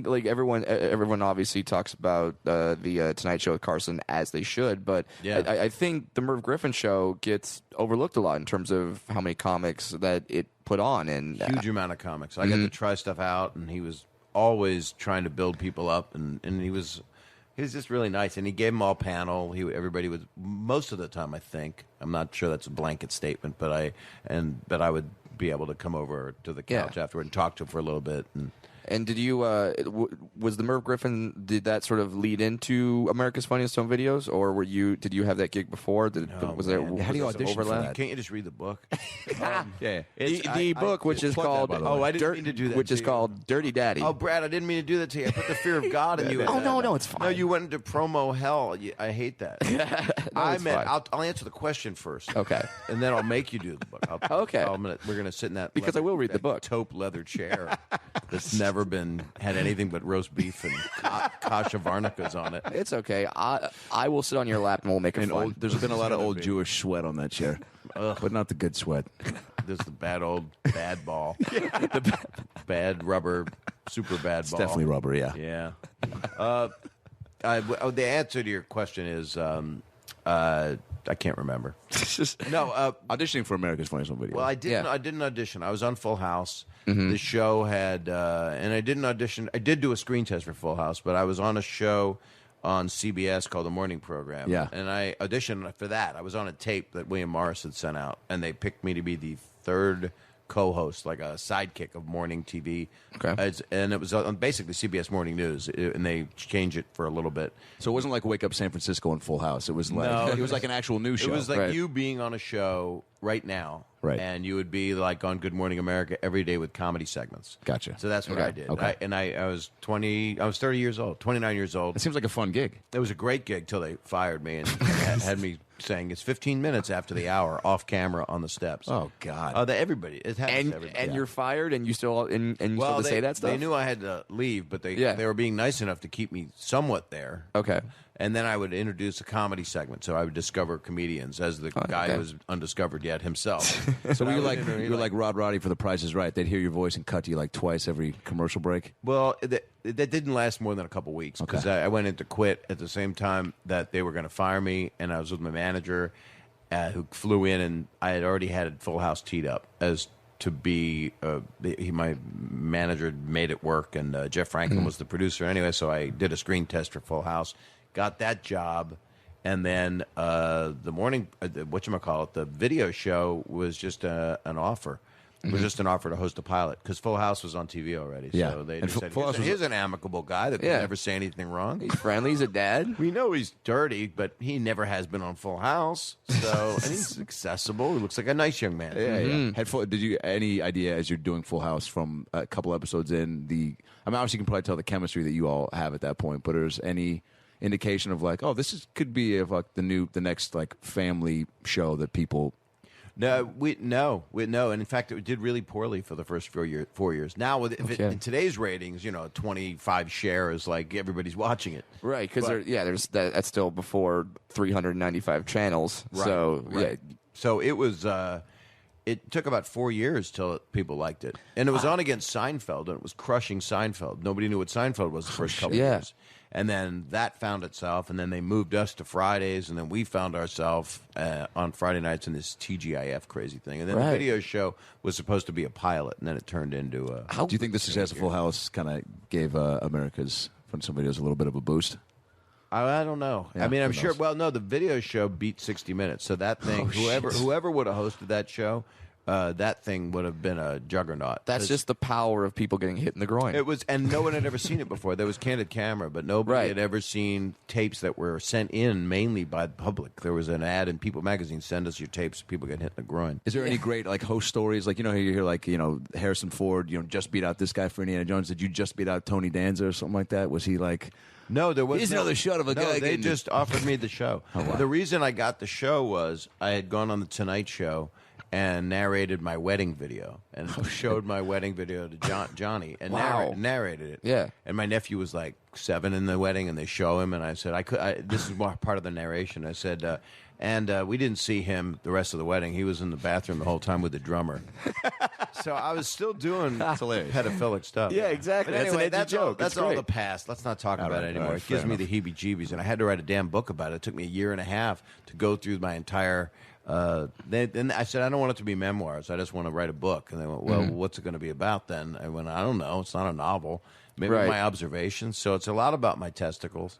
like everyone obviously talks about the Tonight Show with Carson as they should, but Yeah. I think the Merv Griffin show gets overlooked a lot in terms of how many comics that it put on, and Huge amount of comics. I got to try stuff out, and he was always trying to build people up, and he was just really nice. And he gave them all panel. Everybody was most of the time, I think. I'm not sure that's a blanket statement, but I would be able to come over to the couch afterward and talk to him for a little bit. And did you was the Merv Griffin, did that sort of lead into America's Funniest Home Videos, or did you have that gig before? Was there man. How do you was there audition for overlap? that? Can't you just read the book? Yeah. The book, which is plug that, called by the way. I didn't mean to do that which to is you. called Dirty Daddy. Oh, Brad, I didn't mean to do that to you. I put the fear of God in you. Oh, no, it's fine. No, you went into promo hell. I hate that. it's fine. I'll answer the question first. Okay. And then I'll make you do the book. Okay. We're gonna sit in that Because I will read the that book. taupe leather chair that's never had anything but roast beef and kasha varnikas on it. It's okay. I will sit on your lap and we'll make it fun. There's been a lot of old Jewish sweat on that chair, but not the good sweat. There's the bad ball, the bad rubber, super bad It's ball. definitely rubber, yeah. Yeah. The answer to your question is I can't remember. No, auditioning for America's Funniest Home Video. Well, I didn't audition. I was on Full House. The show had, and I didn't audition. I did do a screen test for Full House, but I was on a show on CBS called The Morning Program. Yeah. And I auditioned for that. I was on a tape that William Morris had sent out, and they picked me to be the third co-host, like a sidekick of morning TV. Okay. And it was on basically CBS Morning News, and they changed it for a little bit. So it wasn't like Wake Up San Francisco and Full House. It was like it was like an actual news show. It was like Right. you being on a show right now. Right. And you would be like on Good Morning America every day with comedy segments. Gotcha. So that's what Okay. I did. Okay. I was 30 years old, 29 years old. It seems like a fun gig. It was a great gig till they fired me and had me saying it's 15 minutes after the hour off camera on the steps. Oh, God. Oh, everybody. It happens to everybody. And you're fired, and you still and you still have to say that stuff. They knew I had to leave, but they Yeah. were being nice enough to keep me somewhat there. Okay. And then I would introduce a comedy segment, so I would discover comedians as the guy okay. was undiscovered yet himself. So I you're would like interview, you're like Rod Roddy for The Price is Right. They'd hear your voice and cut to you like twice every commercial break. Well, that didn't last more than a couple weeks because I went in to quit at the same time that they were going to fire me, and I was with my manager who flew in, and I had already had Full House teed up as to be my manager had made it work, and Jeff Franklin was the producer anyway, so I did a screen test for Full House, got that job, and then the morning, whatchamacallit, the video show was just an offer. It was just an offer to host a pilot because Full House was on TV already. Yeah. So they And just said, Full House was- here's an amicable guy that Yeah. could never say anything wrong. He's friendly. He's a dad. We know he's dirty, but he never has been on Full House. So and he's accessible. He looks like a nice young man. Did you any idea as you're doing Full House from a couple episodes in obviously you can probably tell the chemistry that you all have at that point, but there's any indication of like, oh, could be of like the next like family show that people. No, and in fact, it did really poorly for the first 4 years. Now, in today's ratings, 25 share is like everybody's watching it. Right, because there's that's still before 395 channels. Right, So right. So it was. It took about 4 years till people liked it, and it was on against Seinfeld, and it was crushing Seinfeld. Nobody knew what Seinfeld was the first couple of years, and then that found itself, and then they moved us to Fridays, and then we found ourselves on Friday nights in this TGIF crazy thing, and then the video show was supposed to be a pilot, and then it turned into a. Do you think the success of Full House kind of gave America's Funniest Home Videos a little bit of a boost? I don't know. Yeah, I mean, I'm who sure. knows? Well, no, the video show beat 60 Minutes, so that thing, whoever would have hosted that show, that thing would have been a juggernaut. that's just the power of people getting hit in the groin. It was, and no one had ever seen it before. There was Candid Camera, but nobody had ever seen tapes that were sent in mainly by the public. There was an ad in People magazine: "Send us your tapes. People get hit in the groin." Is there any great like host stories? Like you hear like Harrison Ford just beat out this guy for Indiana Jones. Did you just beat out Tony Danza or something like that? Was he like? No, there was Here's another shot of a guy They getting- just offered me the show. The reason I got the show was I had gone on the Tonight Show and narrated my wedding video and showed my wedding video to Johnny and narrated it. Yeah. And my nephew was like 7 in the wedding, and they show him, and I said, this is part of the narration. I said, we didn't see him the rest of the wedding. He was in the bathroom the whole time with the drummer. So I was still doing pedophilic stuff. Yeah, exactly. But That's an anyway, edgy that's joke. that's It's all great. the past. Let's not talk about right, it anymore. all right, It gives fair me the heebie-jeebies, and I had to write a damn book about it. It took me a year and a half to go through my entire. Then I said, I don't want it to be memoirs. I just want to write a book. And they went, well, what's it going to be about then? I went, I don't know. It's not a novel. Maybe Right. my observations. So it's a lot about my testicles.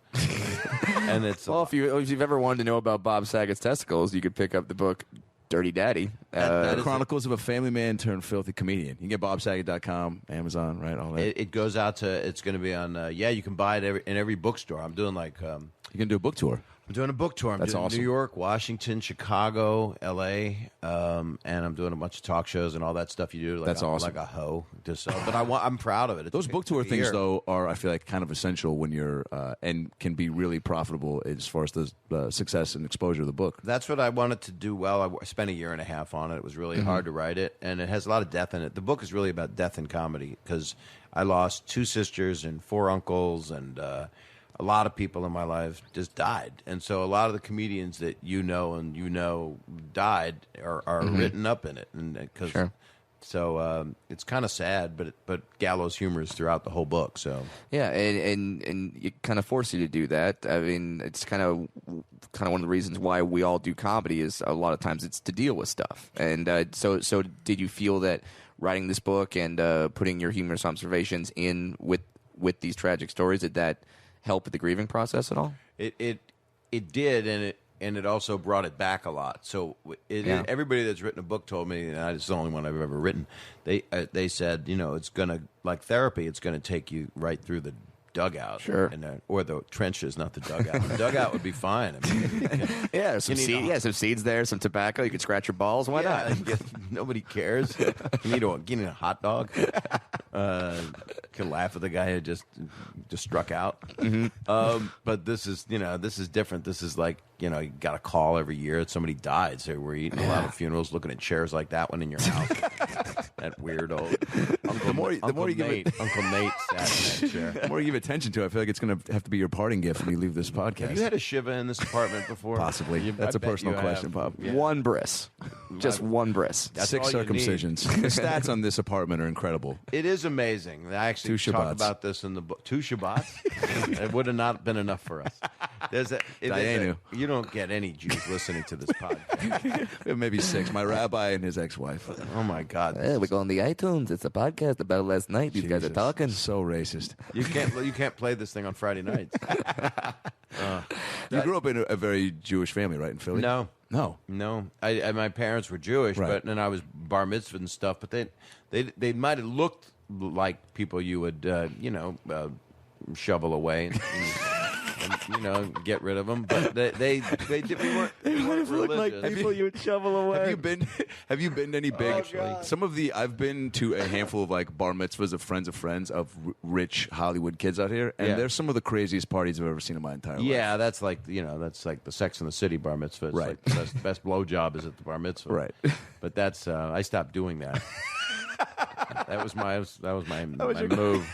And it's well, if you've ever wanted to know about Bob Saget's testicles, you could pick up the book Dirty Daddy. The Chronicles of a Family Man turned filthy comedian. You can get bobsaget.com, Amazon, right? All that. it goes out to. It's going to be on. You can buy it in every bookstore. I'm doing like. You can do a book tour. I'm doing a book tour. I'm That's doing awesome. New York, Washington, Chicago, L.A., and I'm doing a bunch of talk shows and all that stuff you do. Like That's awesome. Like a hoe. But I'm proud of it. Those book tour things, though, are I feel like kind of essential when you're and can be really profitable as far as the success and exposure of the book. That's what I wanted to do well. I spent a year and a half on it. It was really hard to write it, and it has a lot of death in it. The book is really about death in comedy because I lost 2 sisters and 4 uncles, and a lot of people in my life just died. And so a lot of the comedians that died are written up in it, and because So it's kind of sad, but gallows humor is throughout the whole book. So yeah, and it kind of forces you to do that. I mean, it's kind of one of the reasons why we all do comedy is a lot of times it's to deal with stuff. And so did you feel that writing this book and putting your humorous observations in with these tragic stories, did that help with the grieving process at all? It did, and it also brought it back a lot. So everybody that's written a book told me, and it's the only one I've ever written, they said, it's going to, like therapy, it's going to take you right through the dugout. Sure. Or the trenches, not the dugout. The dugout would be fine. I mean, yeah, some seeds there, some tobacco. You could scratch your balls. Why not? Nobody cares. You need a hot dog. Can laugh at the guy who just struck out. Mm-hmm. But this is different. This is like, you got a call every year that somebody died. So we're eating a lot of funerals, looking at chairs like that one in your house. That weird old The more you give it, Uncle Nate sat in that chair. the more you give attention to it, I feel like it's going to have to be your parting gift when you leave this podcast. Have you had a Shiva in this apartment before? Possibly. That's a personal question, Bob. Yeah. One bris. Just one bris. That's 6 all you circumcisions. The stats on this apartment are incredible. It is amazing. I actually 2 talk Shabbats. about this in the book. 2 Shabbats? It would have not been enough for us. You don't get any Jews listening to this podcast. Maybe 6. My rabbi and his ex-wife. Oh, my God. Hey, we go on the iTunes. It's a podcast about last night. These guys are Jesus. talking. So racist. You can't play this thing on Friday nights. You grew up in a very Jewish family, right, in Philly? No. No. My parents were Jewish, Right. and I was bar mitzvah and stuff. But they might have looked like people you would shovel away and get rid of them. But we weren't religious. people you would shovel away. Have you been to any big? God. I've been to a handful of like bar mitzvahs of friends of rich Hollywood kids out here, and Yeah. they're some of the craziest parties I've ever seen in my entire life. Yeah, that's like the Sex and the City bar mitzvah. It's Right. like the best blowjob is at the bar mitzvah. Right. But that's I stopped doing that. that was my move.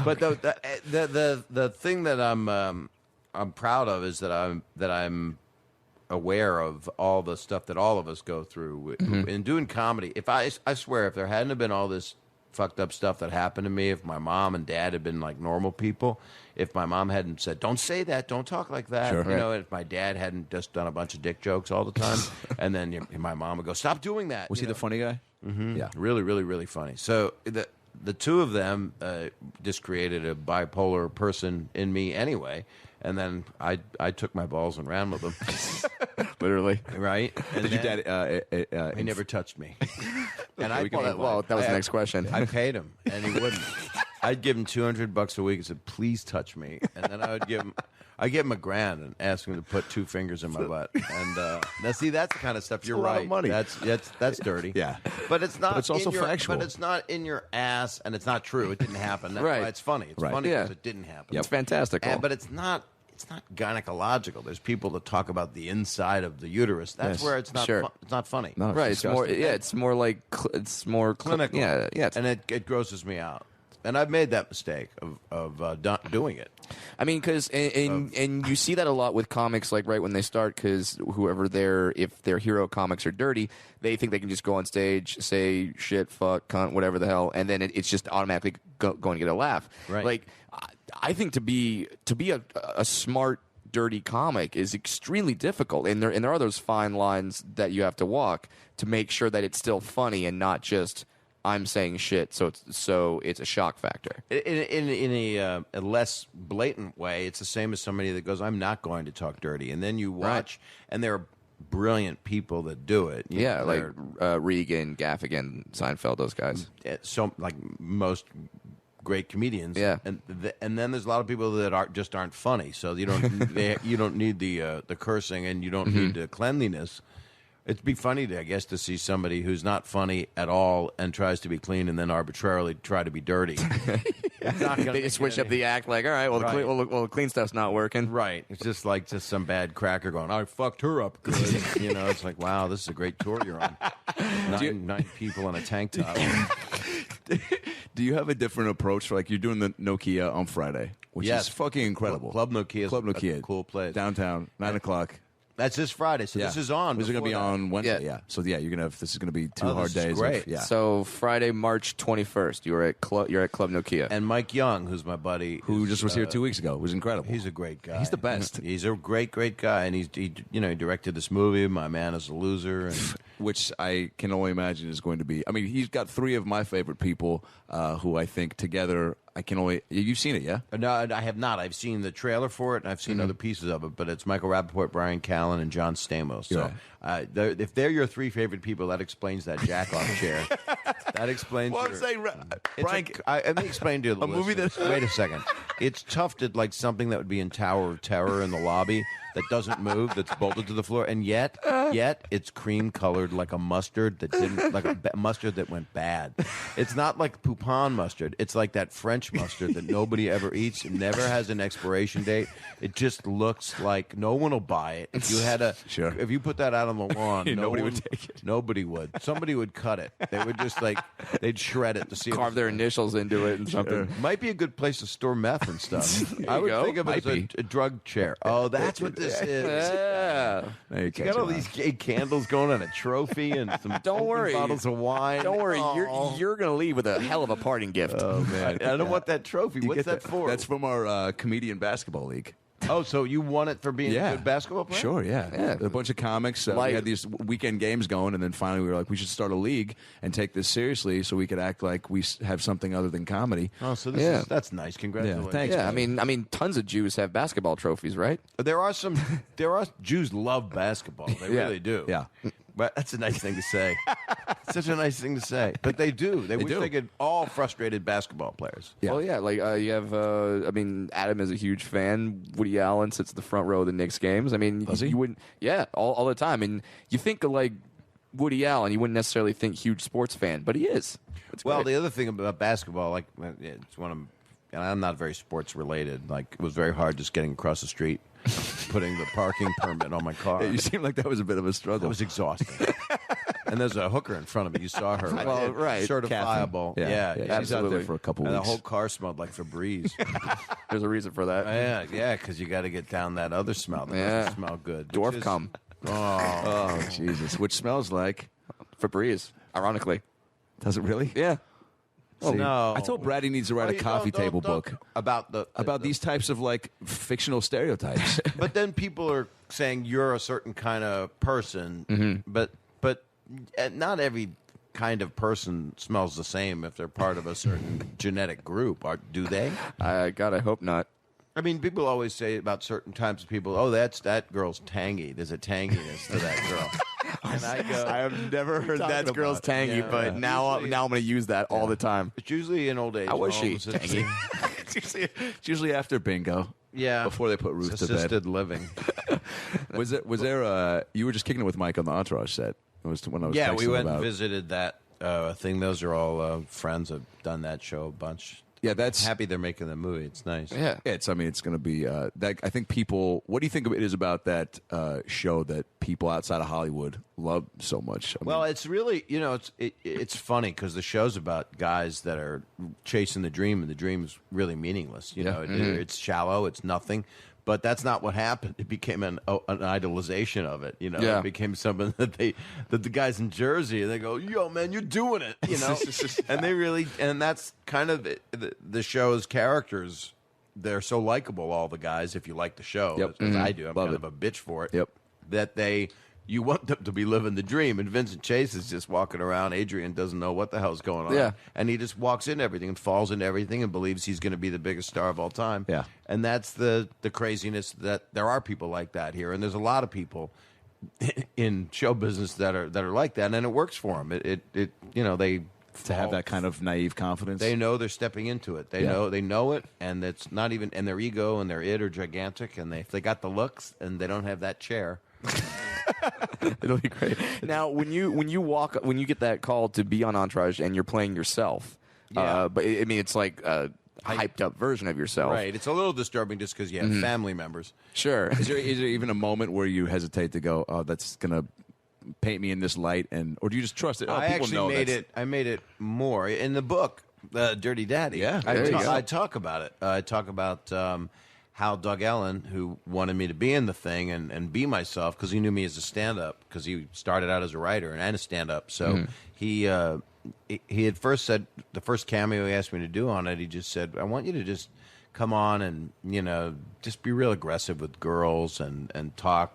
But the thing that I'm proud of is that I'm aware of all the stuff that all of us go through in doing comedy. If I swear, if there hadn't have been all this fucked up stuff that happened to me, if my mom and dad had been like normal people, if my mom hadn't said, "Don't say that, don't talk like that," Sure. if my dad hadn't just done a bunch of dick jokes all the time, and then my mom would go, "Stop doing that." Was he the funny guy? Mm-hmm. Yeah. Really, really, really funny. So the two of them just created a bipolar person in me anyway. And then I took my balls and ran with them. Literally. Right? And Did your dad? he never touched me. And we can move Well, that was the next question. I paid him, and he wouldn't. I'd give him $200 a week and said, "Please touch me." And then I'd give him $1,000 and ask him to put 2 fingers in my butt. And that's the kind of stuff. You're a lot right. of money. That's dirty. Yeah. But it's not. But it's also factual. But it's not in your ass, and it's not true. It didn't happen. That's Right. why it's funny. It's Right. funny Yeah. because it didn't happen. It's fantastic. But it's not. It's not gynecological. There's people that talk about the inside of the uterus. That's Yes. where it's not. Sure. It's not funny. No, Right. It's more. disgusting. Yeah. It's more like. It's more Clinical. Yeah. Yeah. And it grosses me out. And I've made that mistake of doing it. I mean, because and you see that a lot with comics, like right when they start, because if their hero comics are dirty, they think they can just go on stage, say shit, fuck, cunt, whatever the hell, and then it's just automatically going to get a laugh. Right. Like, I think to be a smart, dirty comic is extremely difficult, and there are those fine lines that you have to walk to make sure that it's still funny and not just I'm saying shit, so it's a shock factor. In a less blatant way, it's the same as somebody that goes, "I'm not going to talk dirty," and then you watch, and there are brilliant people that do it. Like Regan, Gaffigan, Seinfeld, those guys. So like most great comedians. Yeah. and then there's a lot of people that aren't funny. So you don't need the cursing, and you don't need the cleanliness. It'd be funny, to see somebody who's not funny at all and tries to be clean and then arbitrarily try to be dirty. It's not gonna They make just switch any- up the act, like, all right, well, Right. the clean stuff's not working. Right. It's just like some bad cracker going, "I fucked her up good." It's like, wow, this is a great tour you're on. Nine people in a tank top. Do you have a different approach for, like, you're doing the Nokia on Friday, which Yes. is fucking incredible. Club Nokia is Club Nokia. a cool place. Downtown, 9 o'clock. That's this Friday, so this is on. This is going to be before that. on Wednesday. Yeah. Yeah. So yeah, you're gonna have. This is going to be 2 Oh, hard this is days. great. Yeah. So Friday, March 21st, you're at Club Nokia. And Mike Young, who's my buddy, Who is, just was here 2 weeks ago? It was incredible. He's a great guy. He's the best. He's a great guy, and he directed this movie, My Man is a Loser, and Which I can only imagine is going to be. I mean, he's got 3 of my favorite people who I think together. I can only. You've seen it, yeah? no, I have not. I've seen the trailer for it, and I've seen other pieces of it, but it's Michael Rappaport, Brian Callen, and John Stamos. So if they're your 3 favorite people, that explains that jack-off chair. That explains. Well, I'm your- saying, It's Brian. let me explain to you the movie listeners. Wait a second. It's tufted like something that would be in Tower of Terror in the lobby that doesn't move, that's bolted to the floor, and yet it's cream colored like a mustard that didn't like a mustard that went bad. It's not like Poupon mustard. It's like that French mustard that nobody ever eats. It never has an expiration date. It just looks like no one will buy it. If you had if you put that out on the lawn, Nobody would take it. Nobody would. Somebody would cut it. They would just they'd shred it to see. Carve their initials into it and something. Might be a good place to store meth and stuff. I would go. think of it Might as be. a drug chair. Oh, that's what this is. Yeah. There you You got all these gay candles going on a trophy and some Don't open worry. bottles of wine. Don't worry, Oh. you're going to leave with a hell of a parting gift. Oh man, I don't want that trophy. What's that for? That's from our comedian basketball league. Oh, so you won it for being a good basketball player? Sure, yeah. Yeah. A bunch of comics. Like- we had these weekend games going, and then finally we were like, we should start a league and take this seriously so we could act like we have something other than comedy. Oh, so that's nice. Congratulations. Yeah, thanks. Yeah, I mean, tons of Jews have basketball trophies, right? There are Jews love basketball. They really do. Yeah. But that's a nice thing to say. Such a nice thing to say. But they do. They wish do. they could all frustrated basketball players. Yeah. Well, yeah, like you have. Adam is a huge fan. Woody Allen sits in the front row of the Knicks games. I mean, Does he? you wouldn't. Yeah, all the time. And you think of like Woody Allen, you wouldn't necessarily think huge sports fan, but he is. It's Well, great. the other thing about basketball, like it's one of, and I'm not very sports related. Like it was very hard just getting across the street, putting the parking permit on my car. You seem like that was a bit of a It struggle. was exhausting. And there's a hooker in front of me. You saw her. Well, right. Certifiable. Catherine. Yeah. She's out absolutely. there for a couple And the weeks. whole car smelled like Febreze. There's a reason for that. yeah, because you got to get down that other smell that Yeah. doesn't smell good. which Dwarf is- cum. Oh, Jesus. Which smells like. Febreze, ironically. Does it really? Yeah. See, no. I told Brad he needs to write a coffee table book about these types of like fictional stereotypes. But then people are saying you're a certain kind of person, but not every kind of person smells the same if they're part of a certain genetic group, do they? God, I hope not. I mean, people always say about certain types of people, oh, that girl's tangy. There's a tanginess to that girl. And I go, I have never heard talking that girl's about? tangy, Yeah. but now I'm going to use that all the time. it's usually in old age. How was she? homes. It's- Tangy. It's usually after bingo. Yeah. Before they put Ruth It's to bed. assisted living. Was there you were just kicking it with Mike on the Entourage set? It was when I was Yeah, texting we went about. and visited that thing. Those are all friends. Have done that show a bunch. Yeah, that's Happy they're making the movie. It's nice. Yeah. It's going to be that. I think people. What do you think it is about that show that people outside of Hollywood love so much? I Well, mean, it's really, it's funny because the show's about guys that are chasing the dream, and the dream is really meaningless. It's shallow, it's nothing. But that's not what happened. It became an idolization of it. Yeah. It became something that the guys in Jersey, they go, "Yo, man, you're doing it," and they really, and that's kind of the show's characters. They're so likable, all the guys. If you like the show, Yep. as I do, I'm Love kind it. of a bitch for it. Yep. That you want them to be living the dream, and Vincent Chase is just walking around. Adrian doesn't know what the hell's going on, Yeah. and he just walks into everything and falls into everything and believes he's going to be the biggest star of all time. Yeah. And that's the craziness that there are people like that here, and there's a lot of people in show business that are like that, and it works for them. They to have that kind of naive confidence. they know they're stepping into it. They Yeah. know it, and it's not even. And their ego and their id are gigantic, and if they got the looks and they don't have that chair. It'll be great. Now, when you get that call to be on Entourage and you're playing yourself, Yeah. but I mean, it's like a hyped up version of yourself. Right. It's a little disturbing just because you have family members. Sure. Is there even a moment where you hesitate to go, "Oh, that's going to paint me in this light," or do you just trust it? Oh, I people actually know made that's- it. I made it more in the book, Dirty Daddy. Yeah, I there you talk, go. I talk about it. I talk about Hal Doug Ellen, who wanted me to be in the thing and be myself because he knew me as a stand-up because he started out as a writer and a stand-up. So he had first said, the first cameo he asked me to do on it, he just said, I want you to just come on and, just be real aggressive with girls and talk,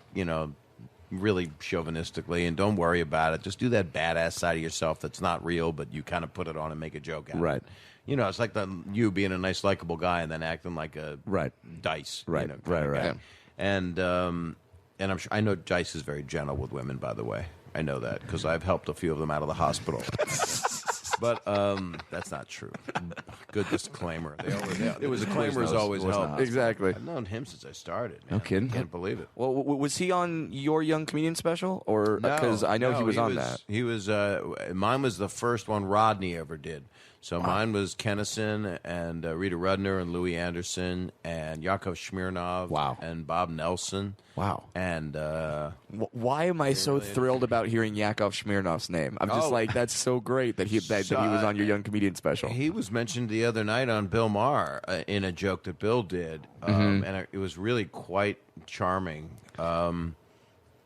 really chauvinistically, and don't worry about it. Just do that badass side of yourself that's not real, but you kind of put it on and make a joke out of it. It's like you being a nice, likable guy and then acting like a Dice. Right. And I'm sure, I know Dice is very gentle with women, by the way. I know that because I've helped a few of them out of the hospital. But that's not true. Good disclaimer. Disclaimers always help. Exactly. I've known him since I started. No kidding. I can't believe it. Well, was he on your Young Comedian special, or because I know he was on that? He was. Mine was the first one Rodney ever did. So mine was Kennison and Rita Rudner and Louis Anderson and Yakov Smirnov and Bob Nelson. Wow. And why am I so thrilled about hearing Yakov Smirnov's name? I'm just like, that's so great that he was on your Young Comedian special. He was mentioned the other night on Bill Maher in a joke that Bill did, and it was really quite charming. I'm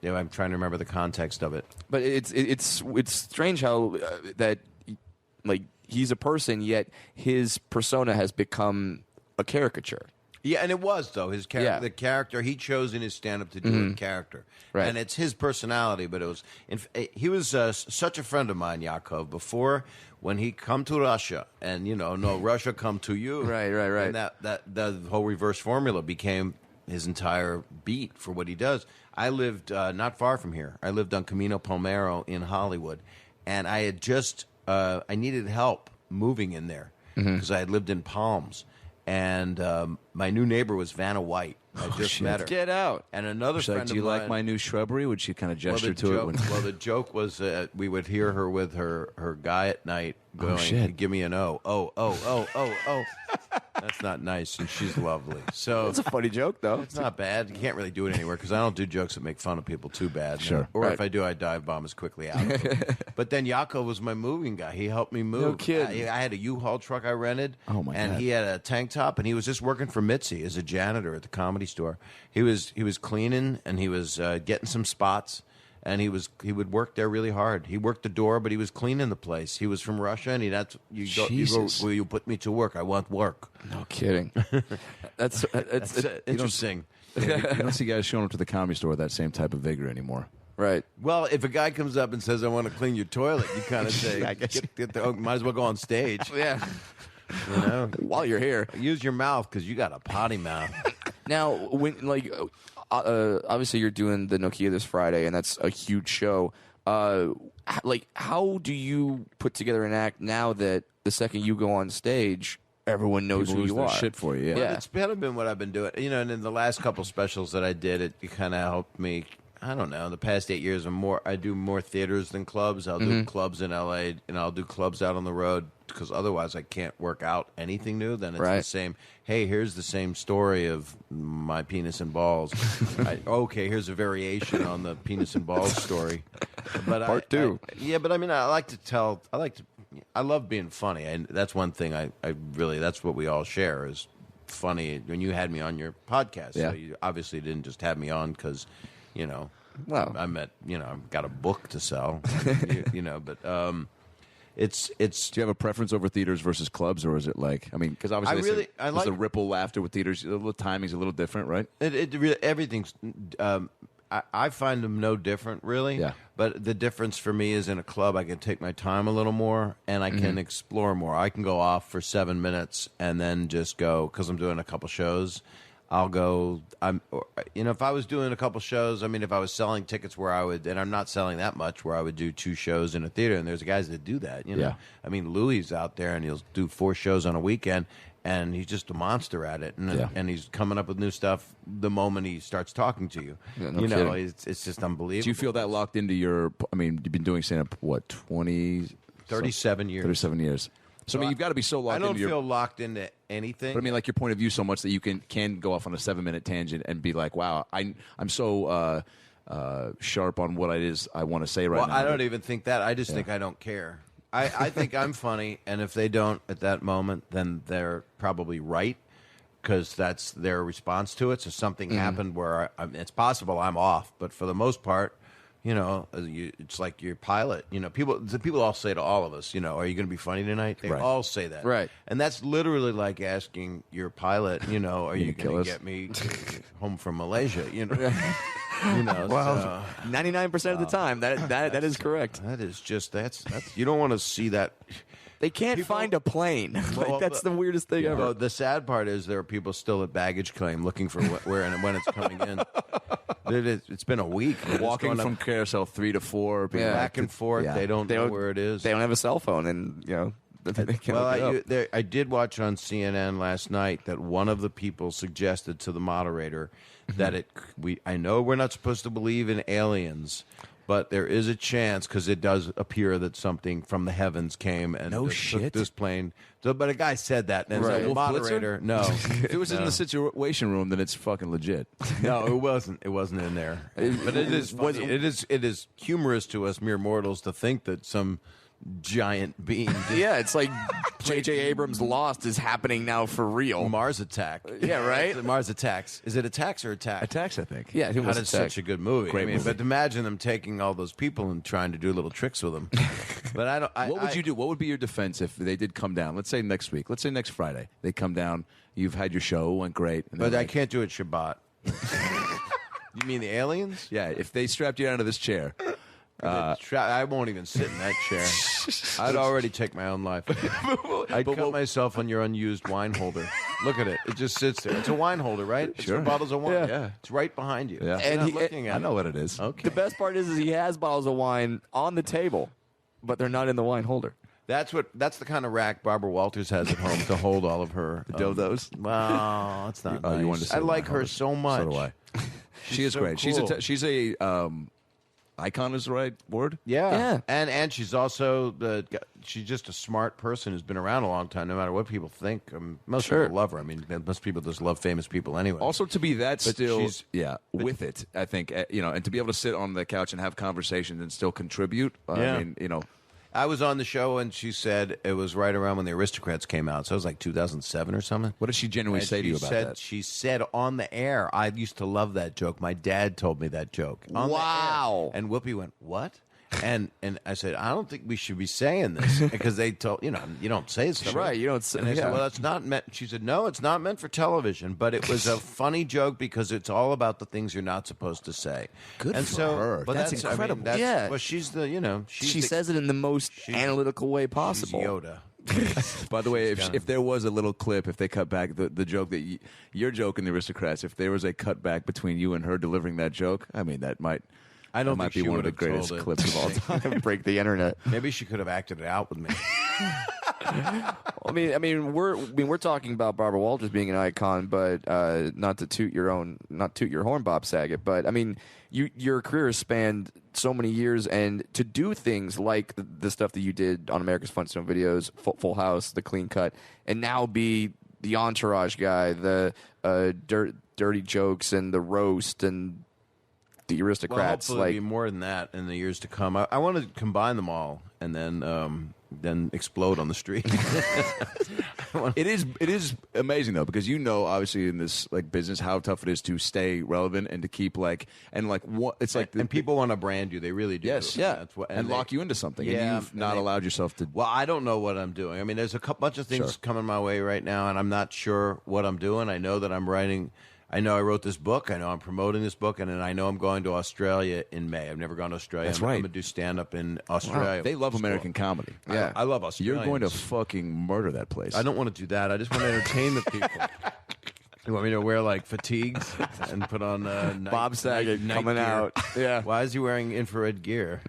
trying to remember the context of it. But it's strange how that like he's a person, yet his persona has become a caricature. Yeah, and it was, though. The character, he chose in his stand-up to do a character. Right. And it's his personality, but it was... he was such a friend of mine, Yakov, before when he come to Russia, and, no, Russia come to you. Right. And that the whole reverse formula became his entire beat for what he does. I lived not far from here. I lived on Camino Palmero in Hollywood, and I had just... I needed help moving in there because I had lived in Palms. And my new neighbor was Vanna White. I just met her. Get out. And another friend of mine... Do you like my new shrubbery? Would she kind of gesture to it? Well, the joke was we would hear her with her guy at night going, give me an O. Oh. That's not nice, and she's lovely. So That's a funny joke, though. It's not bad. You can't really do it anywhere because I don't do jokes that make fun of people too bad. Sure. Or if I do, I dive bomb as quickly out. But then Yakov was my moving guy. He helped me move. No kidding. I had a U-Haul truck I rented. Oh, my and God. he had a tank top, and he was just working for Mitzi as a janitor at the Comedy Store. He was cleaning, and he was getting some spots. And he would work there really hard. He worked the door, but he was cleaning the place. He was from Russia, and you go, will you put me to work? I want work. No kidding. That's interesting. You don't see guys showing up to the Comedy Store with that same type of vigor anymore. Right. Well, if a guy comes up and says, I want to clean your toilet, you kind of say, might as well go on stage. Yeah. While you're here. Use your mouth because you got a potty mouth. Now, when obviously you're doing the Nokia this Friday, and that's a huge show. How do you put together an act now that the second you go on stage, everyone knows People who lose you their are? shit for you. Yeah. Well, it's kind of been what I've been doing. And in the last couple specials that I did, it kind of helped me. I don't know. In the past 8 years, I do more theaters than clubs. I'll do clubs in L.A., and I'll do clubs out on the road because otherwise I can't work out anything new. Then it's the same. Hey, here's the same story of my penis and balls. Okay, here's a variation on the penis and balls story. But Part two. But I mean, I love being funny. And that's one thing I really, that's what we all share is funny. When you had me on your podcast, so you obviously didn't just have me on because, Well, I've got a book to sell, but it's. Do you have a preference over theaters versus clubs, or is it because obviously the ripple laughter with theaters, the timing's a little different, right? Everything's. I find them no different, really. Yeah. But the difference for me is in a club, I can take my time a little more and I can explore more. I can go off for 7 minutes and then just go because I'm doing a couple shows. I'll go. If I was doing a couple shows, if I was selling tickets where I would, and I'm not selling that much, where I would do 2 shows in a theater, and there's guys that do that. Yeah. Louis out there, and he'll do 4 shows on a weekend, and he's just a monster at it, and he's coming up with new stuff the moment he starts talking to you. Yeah, no kidding. It's just unbelievable. Do you feel that locked into your? You've been doing stand-up 37 years. 37 years. So you've got to be so locked into I don't feel locked into anything. But your point of view so much that you can go off on a 7-minute tangent and be like, wow, I'm so sharp on what it is I want to say right now. Well, I don't even think that. I just think I don't care. I think I'm funny, and if they don't at that moment, then they're probably right. because that's their response to it. So something happened where it's possible I'm off, but for the most part, it's like your pilot. People all say to all of us, are you going to be funny tonight? They all say that. Right. And that's literally like asking your pilot, are you going to get me home from Malaysia? Well, 99% of the time, that is correct. That is just that's you don't want to see that. They can't find a plane. That's the weirdest thing ever. Well, the sad part is there are people still at baggage claim looking for where and when it's coming in. It's been a week. Walking from carousel 3 to 4, being back and forth. Yeah. They don't know where it is. They don't have a cell phone, and they can't look it up. I did watch on CNN last night that one of the people suggested to the moderator that I know we're not supposed to believe in aliens, but there is a chance because it does appear that something from the heavens came and took this plane. So, but a guy said that, and Right. the Wolf moderator, no, If it was in the situation room, then it's fucking legit. no, it wasn't. It wasn't in there. But it is funny. It is humorous to us mere mortals to think that some giant being Yeah, it's like J.J. Abrams' Lost is happening now for real. Mars Attack. Yeah, right? Mars Attacks. Is it Attacks or Attack? Attacks, I think. Yeah, it was That is Attack. such a good movie. Great movie. But imagine them taking all those people and trying to do little tricks with them. But I don't. What would you do? What would be your defense if they did come down? Let's say next week. Let's say next Friday. They come down. You've had your show. Went great. And But they're I like, can't do it Shabbat. You mean the aliens? Yeah, if they strapped you down to this chair. I won't even sit in that chair. I'd already take my own life. I'd cut myself on your unused wine holder. Look at it. It just sits there. It's a wine holder, right? It's Sure. for bottles of wine. Yeah. It's right behind you. Yeah. You're And not he- looking at I know it. what it is. Okay. The best part is he has bottles of wine on the table, but they're not in the wine holder. That's the kind of rack Barbara Walters has at home to hold all of her dildos? Well, that's not. Oh, you nice. wanted to say I like wine her holders. so much. So do I. She is so great. cool. She's a icon is the right word. Yeah. And she's also she's just a smart person who's been around a long time. No matter what people think, most Sure. people love her. I mean, most people just love famous people anyway. Also, to be that But still, she's- with it, I think, and to be able to sit on the couch and have conversations and still contribute. Yeah. I mean, I was on the show and she said it was right around when the Aristocrats came out, so it was like 2007 or something. what did she genuinely And say to she you about said, that? She said on the air, I used to love that joke. My dad told me that joke. On the Wow. air. And Whoopi went, what? And I said, I don't think we should be saying this because they told, you don't say stuff. Right, you don't say- And they yeah. said, well, it's not meant. She said, no, it's not meant for television, but it was a funny joke because it's all about the things you're not supposed to say. Good and for so, her. But That's incredible. Yeah. Well, she's the, She says it in the most analytical way she's possible. Yoda. By the way, if there was a little clip, if they cut back the joke that you're joking, the Aristocrats, if there was a cut back between you and her delivering that joke, I mean, that might. I don't that might think be she one of the would have greatest told it. clips of all time. Break the internet. Maybe she could have acted it out with me. I mean, we're talking about Barbara Walters being an icon, but not to toot your horn, Bob Saget. But I mean, your career has spanned so many years, and to do things like the stuff that you did on America's Funniest Home Videos, Full House, The Clean Cut, and now be the Entourage guy, the dirty jokes and the roast and the Well, Aristocrats, hopefully it'll be more than that in the years to come. I want to combine them all and then explode on the street. It is amazing though, because obviously in this like business how tough it is to stay relevant and to keep what it's like and people want to brand you. They really do. yes, That's what, and lock you into something. Yeah, and you've not allowed yourself to. Well, I don't know what I'm doing. I mean, there's a bunch of things Sure. coming my way right now, and I'm not sure what I'm doing. I know that I'm writing. I know I wrote this book. I know I'm promoting this book, and then I know I'm going to Australia in May. I've never gone to Australia. That's I'm right. going to do stand-up in Australia. They love American comedy. Yeah. I love Australia. You're going to fucking murder that place. I don't want to do that. I just want to entertain the people. You want me to wear like fatigues and put on Bob Saget night coming gear? out. Yeah. Why is he wearing infrared gear?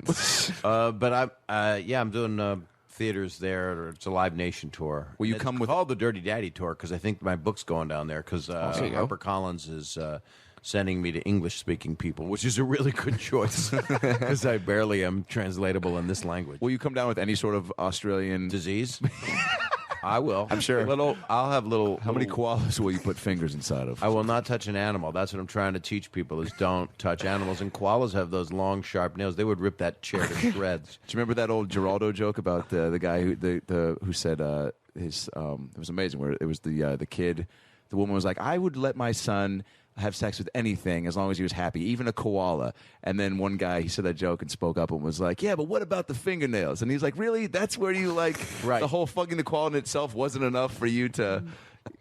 But I'm doing theaters there. It's a Live Nation tour. Will you It's come with- called the Dirty Daddy tour because I think my book's going down there because There you go. HarperCollins is sending me to English-speaking people, which is a really good choice because I barely am translatable in this language. Will you come down with any sort of Australian Disease? I will. I'm sure. I'll have little. How many koalas will you put fingers inside of? I will not touch an animal. That's what I'm trying to teach people: is don't touch animals. And koalas have those long, sharp nails. They would rip that chair to shreds. Do you remember that old Geraldo joke about the guy who said it was amazing where it was the kid the woman was like, I would let my son have sex with anything as long as he was happy, even a koala. And then one guy, he said that joke and spoke up and was like, yeah, but what about the fingernails? And he's like, really? That's where you like the whole fucking the koala in itself wasn't enough for you to,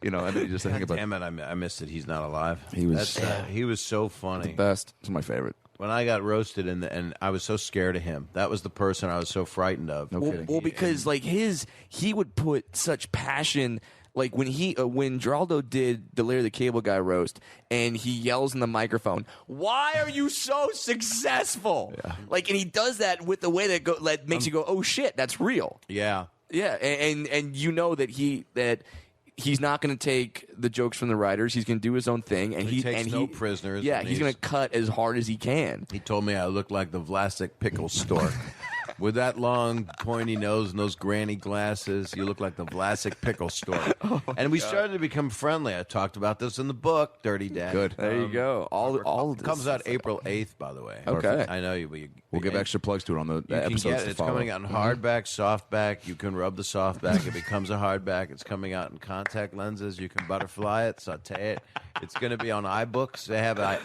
and then you just think about. Damn it! I missed it. He's not alive. He was he was so funny. The best. It's my favorite. When I got roasted and I was so scared of him. That was the person I was so frightened of. No kidding. Well, because like he would put such passion. Like when Geraldo did the Larry the Cable Guy roast, and he yells in the microphone, "Why are you so successful?" Yeah. Like, and he does that with the way that makes you go, "Oh shit, that's real." Yeah, yeah, and you know that he's not going to take the jokes from the writers. He's going to do his own thing, and he takes no prisoners. Yeah, he's going to cut as hard as he can. He told me I looked like the Vlasic pickle store. With that long, pointy nose and those granny glasses, you look like the Vlasic pickle store. And we started to become friendly. I talked about this in the book, Dirty Dad. Good. There you go. All of this comes out April 8th, by the way. Okay. I know you. We'll give extra plugs to it on the episodes. It's coming out in hardback, softback. You can rub the softback. It becomes a hardback. It's coming out in contact lenses. You can butterfly it, saute it. It's going to be on iBooks.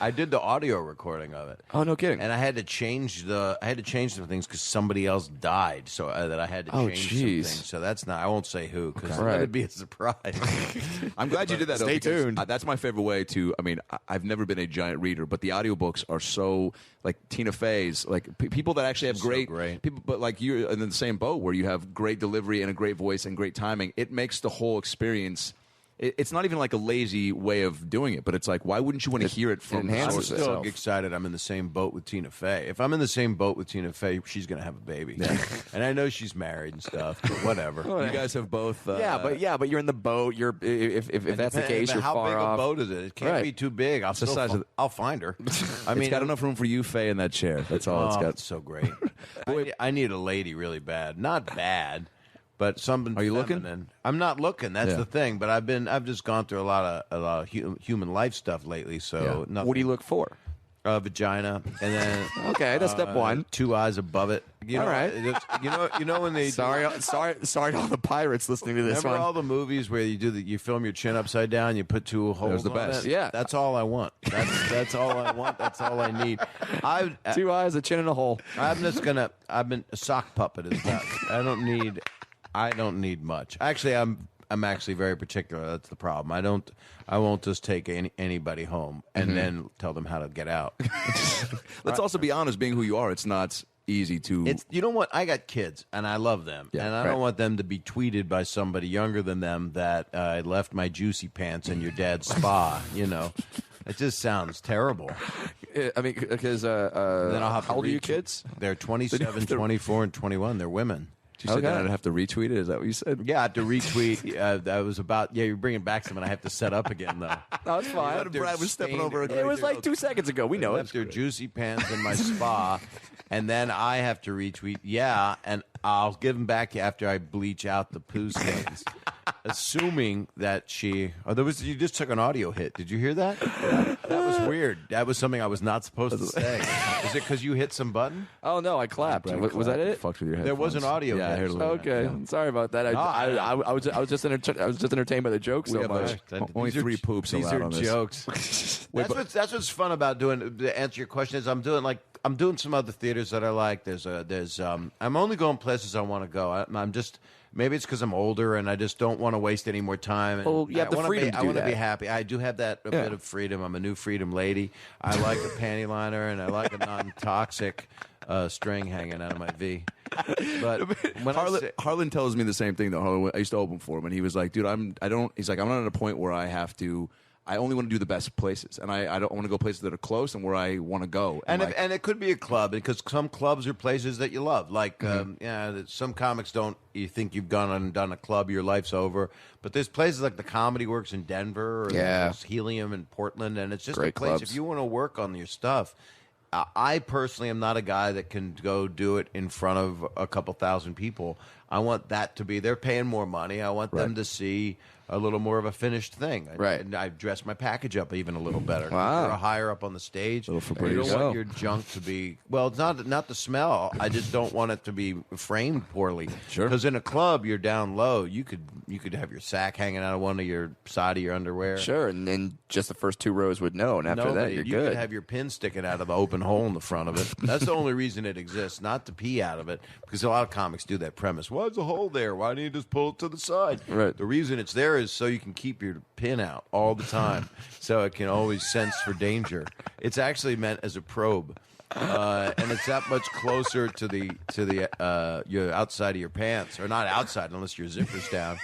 I did the audio recording of it. Oh, no kidding. And I had to change some things because somebody else died, so that I had to change some things. So that's not. I won't say who because let it be a surprise. I'm glad you did that. Stay tuned. That's my favorite way to. I mean, I've never been a giant reader, but the audiobooks are so like Tina Fey's, like people that actually have great people, but like you're in the same boat where you have great delivery and a great voice and great timing. It makes the whole experience. It's not even like a lazy way of doing it, but it's like, why wouldn't you want to hear it from the I'm source still itself? excited I'm in the same boat with Tina Fey. If I'm in the same boat with Tina Fey, she's going to have a baby. And I know she's married and stuff, but whatever. You guys have both. But you're in the boat. You're if that's the case, you're how far big off. a boat is it? It can't be too big. I'll find her. I mean, it's got enough room for you, Faye, in that chair. That's all it's got. It's so great. I need a lady really bad. Not bad. But something. Are you feminine. looking? I'm not looking. That's the thing. But I've just gone through a lot of human life stuff lately. So nothing. What do you look for? Vagina, and then okay, that's step one. 2 eyes above it. All right. You know when they sorry to all the pirates listening to this remember one. all the movies where you film your chin upside down, you put 2 holes. the best. On it? Yeah, that's all I want. That's all I want. That's all I need. 2 eyes, a chin, and a hole. I've been a sock puppet is that. I don't need much. Actually, I'm actually very particular. That's the problem. I won't just take anybody home and then tell them how to get out. Let's also be honest, being who you are, it's not easy to. It's you know what? I got kids and I love them, and I don't want them to be tweeted by somebody younger than them that I left my juicy pants in your dad's spa. It just sounds terrible. I mean, because Then I'll have to how old are your kids? They're 27, 24, and 21. They're women. You said that I'd have to retweet it? Is that what you said? Yeah, I have to retweet. That was about. Yeah, you're bringing back something I have to set up again, though. No, it's fine. Brad was stepping over. It was like 2 seconds ago. We know Left their juicy pants in my spa, and then I have to retweet. Yeah, and I'll give them back after I bleach out the poo stains. Assuming that she. You just took an audio hit. Did you hear that? That was weird. That was something I was not supposed to say. Is it because you hit some button? Oh no, I clapped. Was that it? Fucked with your headphones. There was an audio hit. I heard a little bit. Okay, sorry about that. I was just entertained by the joke so much. Only 3 poops These allowed are on this. jokes. That's what's fun about doing. To answer your question is, I'm doing some other theaters that I like. I'm only going places I want to go. I'm just. Maybe it's because I'm older and I just don't want to waste any more time. Well, you have the freedom to do I want to that. be happy. I do have that bit of freedom. I'm a new freedom lady. I like a panty liner and I like a non-toxic string hanging out of my V. But when Harlan tells me the same thing though. Harlan, I used to open for him, and he was like, "Dude, He's like, I'm not at a point where I have to. I only want to do the best places, and I don't want to go places that are close and where I want to go." And it could be a club, because some clubs are places that you love. Like, some comics don't. You think you've gone and done a club, your life's over. But there's places like the Comedy Works in Denver, or there's Helium in Portland, and it's just Great a place. clubs. If you want to work on your stuff, I personally am not a guy that can go do it in front of a couple thousand people. I want that to be. They're paying more money. I want them to see a little more of a finished thing. Right. And I dress my package up even a little better. Wow. You're higher up on the stage. Little You Febreze. don't want your junk to be, well, it's not the smell. I just don't want it to be framed poorly. Sure. Because in a club, you're down low. You could have your sack hanging out of one of your side of your underwear. Sure, and then just the first 2 rows would know, and after that, you're you good. could have your pin sticking out of the open hole in the front of it. That's the only reason it exists, not to pee out of it, because a lot of comics do that premise. Why's the hole there? Why don't you just pull it to the side? Right. The reason it's there is so you can keep your pin out all the time, so it can always sense for danger. It's actually meant as a probe. And it's that much closer to the your outside of your pants, or not outside unless your zipper's down.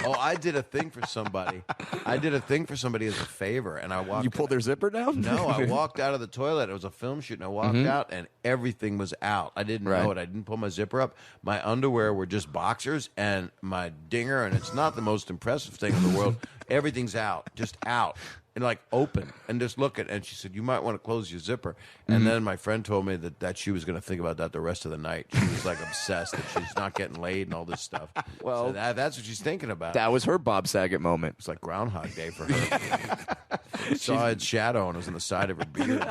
Oh, I did a thing for somebody. As a favor, and I walked. You pulled their zipper down? No, I walked out of the toilet. It was a film shoot, and I walked out, and everything was out. I didn't know it. I didn't pull my zipper up. My underwear were just boxers, and my dinger, and it's not the most impressive thing in the world. Everything's out, just out. And like open and just look at, and she said, you might want to close your zipper. And then my friend told me that she was going to think about that the rest of the night. She was like obsessed that she's not getting laid and all this stuff. Well, so that's what she's thinking about. That was her Bob Saget moment. It's like Groundhog Day for her. Saw its shadow and it was on the side of her beard.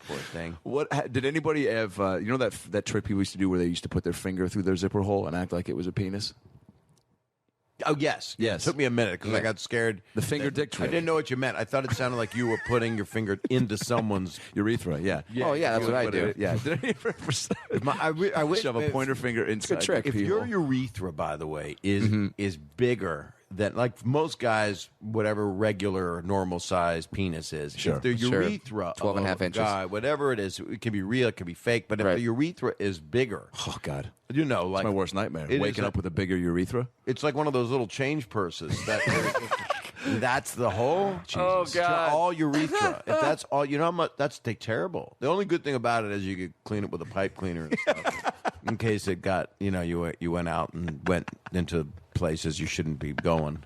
Poor thing. Did anybody have you know that trick people used to do where they used to put their finger through their zipper hole and act like it was a penis? Oh, yes. Yes. It took me a minute because I got scared. The finger dick trick. I didn't know what you meant. I thought it sounded like you were putting your finger into someone's urethra. Yeah. Oh, yeah, that's what I do. Yeah. Did any ever I wish shove a pointer finger inside? trick. the If pee your hole? urethra, by the way, is bigger than, like most guys, whatever regular or normal size penis is, Sure. if the Sure. urethra 12 and a of half a inches. guy, whatever it is, it can be real, it can be fake, but if Right. the urethra is bigger, Oh God, you know, like it's my worst nightmare. it Waking is up with a bigger urethra. it's like one of those little change purses that that's the hole. Oh, God. All urethra. If that's all, you know how much that's terrible. The only good thing about it is you could clean it with a pipe cleaner and stuff, in case it got, you know, you went out and went into places you shouldn't be going.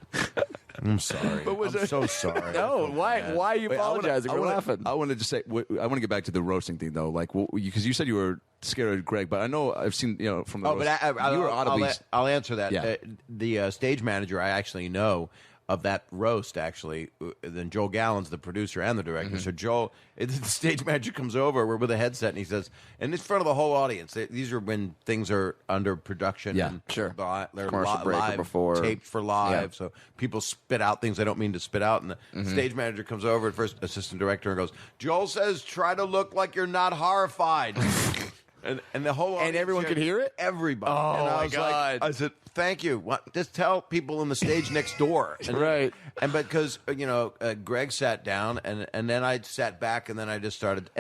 I'm sorry. I'm so sorry. No, why are you apologizing? We're laughing. I wanted to say. I want to get back to the roasting thing though. Like, because you said you were scared of Greg, but I know I've seen from the. Oh, but you were audibly. I'll answer that. Yeah. The stage manager I actually know of that roast, actually. Then Joel Gallen's the producer and the director. So Joel, the stage manager comes over. We're with a headset, and he says, and it's in front of the whole audience. These are when things are under production. Yeah, and sure. They're Commercial break or live, before. taped for live. Yeah. So people spit out things they don't mean to spit out. And the stage manager comes over, at first assistant director, and goes, Joel says, try to look like you're not horrified. And the whole audience everyone could hear it? Everybody. Oh, and I my was God. Like, I said, thank you. What? Just tell people in the stage next door. And, Right. And because, Greg sat down, and then I sat back, and then I just started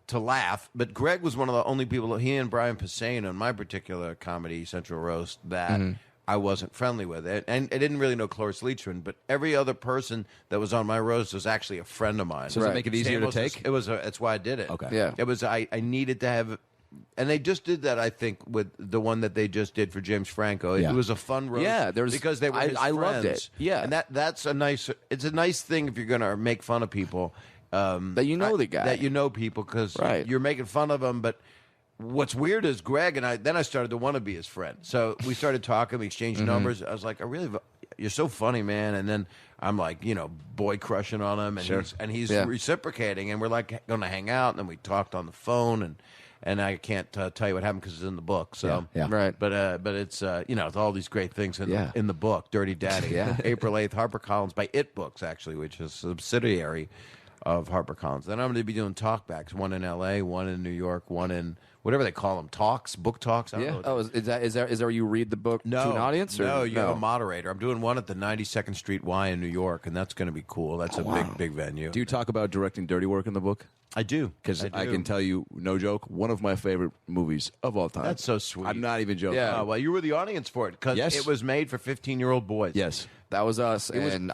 to laugh. But Greg was one of the only people, he and Brian Posehn on my particular Comedy Central roast, that I wasn't friendly with. And I didn't really know Cloris Leachman, but every other person that was on my roast was actually a friend of mine. So does it make it easier to Stamos take? That's why I did it. Okay. Yeah. It was, I needed to have, and they just did that, I think, with the one that they just did for James Franco. Yeah. It was a fun roast. Yeah, there was- because they were his I loved friends. it. Yeah. And that's it's a nice thing if you're going to make fun of people. That you know the guy. That you know people, because Right. you're making fun of them, but what's weird is Greg and I started to want to be his friend. So we started talking, we exchanged numbers. I was like, you're so funny, man. And then I'm like, boy crushing on him, and he's Yeah. reciprocating, and we're like going to hang out, and then we talked on the phone, and I can't tell you what happened because it's in the book. So Yeah. Right. But it's it's all these great things Yeah. in the book, Dirty Daddy. Yeah. April 8th, HarperCollins by It Books, actually, which is a subsidiary of HarperCollins. Then I'm going to be doing talkbacks, one in L.A., one in New York, one in whatever they call them, book talks. I don't know Yeah. what Oh, is that where you read the book to an audience? Or? no, you have a moderator. I'm doing one at the 92nd Street Y in New York, and that's going to be cool. That's a big venue. Do you talk about directing dirty work in the book? I do. Because I can tell you, no joke, one of my favorite movies of all time. That's so sweet. I'm not even joking. Yeah. Oh, well, you were the audience for it because Yes. it was made for 15-year-old boys. Yes. That was us. That's fucking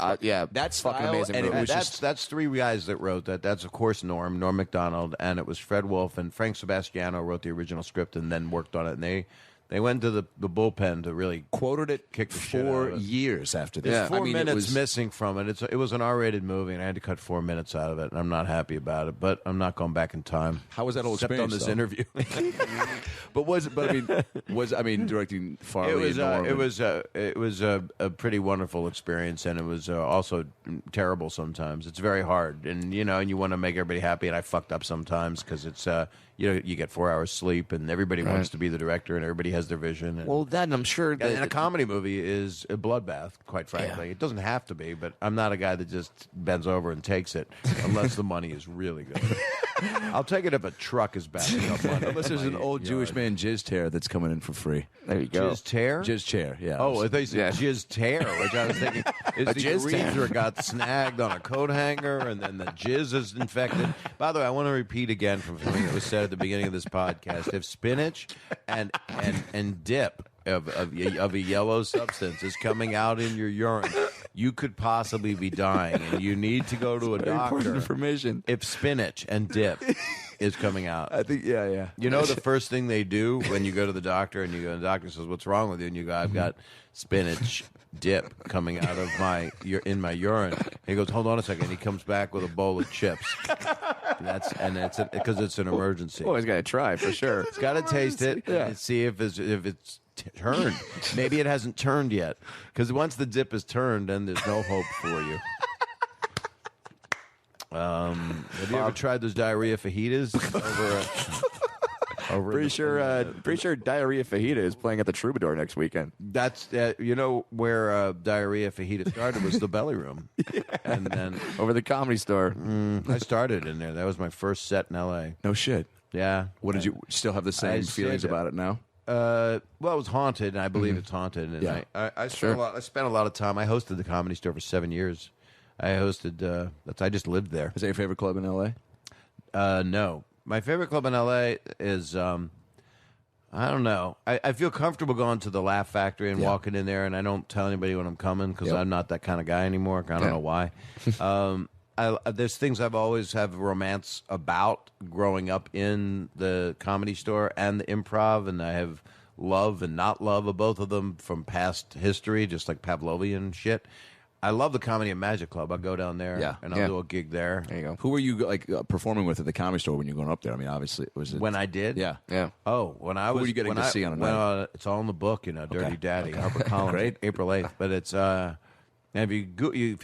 style, amazing and it movie. was That's three guys that wrote that. That's, of course, Norm MacDonald, and it was Fred Wolf, and Frank Sebastiano wrote the original script and then worked on it. And They went to the bullpen to really Quoted it kick the shit out for of it. years after this. Yeah. 4 I mean, minutes it was, missing from it. It was an R-rated movie, and I had to cut 4 minutes out of it, and I'm not happy about it. But I'm not going back in time. How was that whole Except experience on this though? interview? I mean, directing Farley. It was and Norm it was a pretty wonderful experience, and it was also terrible sometimes. It's very hard, and you want to make everybody happy, and I fucked up sometimes because it's you get 4 hours sleep, and everybody wants to be the director, and everybody has their vision. And, Well, then I'm sure that and a comedy movie is a bloodbath, quite frankly. It doesn't have to be, but I'm not a guy that just bends over and takes it unless the money is really good. I'll take it if a truck is backing up money. unless there's an old Jewish man jizz tear that's coming in for free. there you go. Jizz tear? Jizz chair, yeah. Oh, I thought you said Yeah. jizz tear, which I was thinking is the jizz tear. urethra got snagged on a coat hanger, and then the jizz is infected. By the way, I want to repeat again from something that was said at the beginning of this podcast. If spinach and dip of a yellow substance is coming out in your urine, you could possibly be dying, and you need to go to a doctor. information. If spinach and dip is coming out. I think, yeah. You know the first thing they do when you go to the doctor, and the doctor says, "What's wrong with you?" And you go, "I've got spinach dip coming out of my urine." And he goes, "Hold on a second." He comes back with a bowl of chips. It's because it's an emergency. Always got to try for sure. It's got to taste it and see if it's turned. Maybe it hasn't turned yet, because once the dip is turned, then there's no hope for you. Have you ever tried those diarrhea fajitas over Pretty sure Diarrhea Fajita is playing at the Troubadour next weekend. That's where diarrhea fajita started was the belly room, and then Over the Comedy Store. I started in there. That was my first set in L.A. No shit. Yeah. What did you still have the same I feelings said- about it now? Well, it was haunted, and I believe it's haunted. And Yeah. I spent a lot of time. I hosted the Comedy Store for 7 years. I hosted. I just lived there. Is that your favorite club in L.A.? No, my favorite club in L.A. is I don't know. I feel comfortable going to the Laugh Factory and walking in there, and I don't tell anybody when I'm coming because I'm not that kind of guy anymore. I don't know why. There's things I've always have romance about growing up in the Comedy Store and the Improv, and I have love and not love of both of them from past history, just like Pavlovian shit. I love the Comedy and Magic Club. I'll go down there and I'll do a gig there. There you go. Who were you performing with at the Comedy Store when you were going up there? I mean, obviously, was it When I did? Yeah. Yeah. Oh, when I Who was were you getting when to I- see on a when, night? it's all in the book, Dirty Daddy, HarperCollins, Great. April 8th. But it's and if you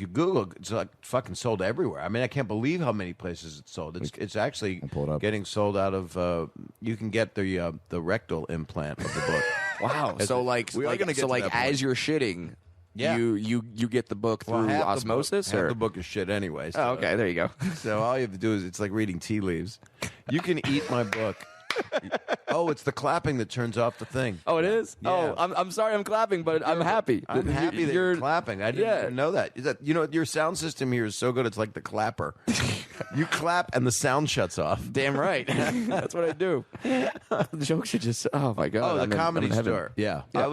Google, it's like fucking sold everywhere. I mean, I can't believe how many places it's sold. It's actually pull it up. getting sold out of. You can get the rectal implant of the book. Wow. So We are gonna get to that point. as you're shitting, Yeah. you get the book through osmosis, half or the book is shit anyway. So, oh, okay, there you go. So all you have to do is it's like reading tea leaves. You can eat my book. Oh, it's the clapping that turns off the thing. Oh, it is. Yeah. Oh, I'm sorry, I'm clapping, but I'm happy. I'm happy that you're clapping. I didn't Yeah. even know that. Is that. Your sound system here is so good. It's like the clapper. You clap and the sound shuts off. Damn right. That's what I do. The jokes are just. Oh my god. Oh, I'm the in- Comedy I'm in heaven. Store. Yeah. I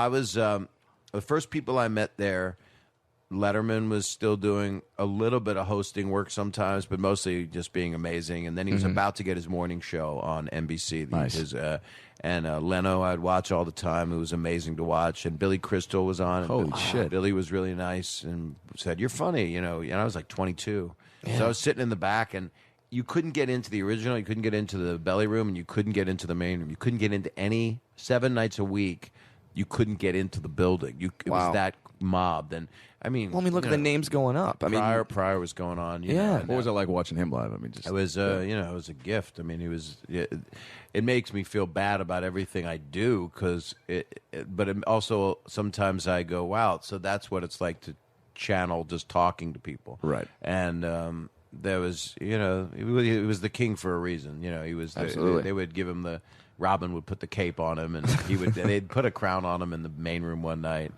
was the first people I met there. Letterman was still doing a little bit of hosting work sometimes, but mostly just being amazing. And then he was about to get his morning show on NBC. Nice. Leno I'd watch all the time. It was amazing to watch. And Billy Crystal was on. Holy shit. Billy was really nice and said, "You're funny," And I was like 22. So I was sitting in the back, and you couldn't get into the original. You couldn't get into the belly room, and you couldn't get into the main room. You couldn't get into any 7 nights a week. You couldn't get into the building. It was that mobbed. And I mean, Well, I mean, look at the names going up. I mean, Pryor was going on. you Yeah. know, What was it like watching him live? I mean, just it was, it was a gift. I mean, it makes me feel bad about everything I do but it also sometimes I go, wow, so that's what it's like to channel just talking to people. Right. And, there was, he was the king for a reason. He was, Absolutely. they would give him Robin would put the cape on him, and they'd put a crown on him in the main room one night.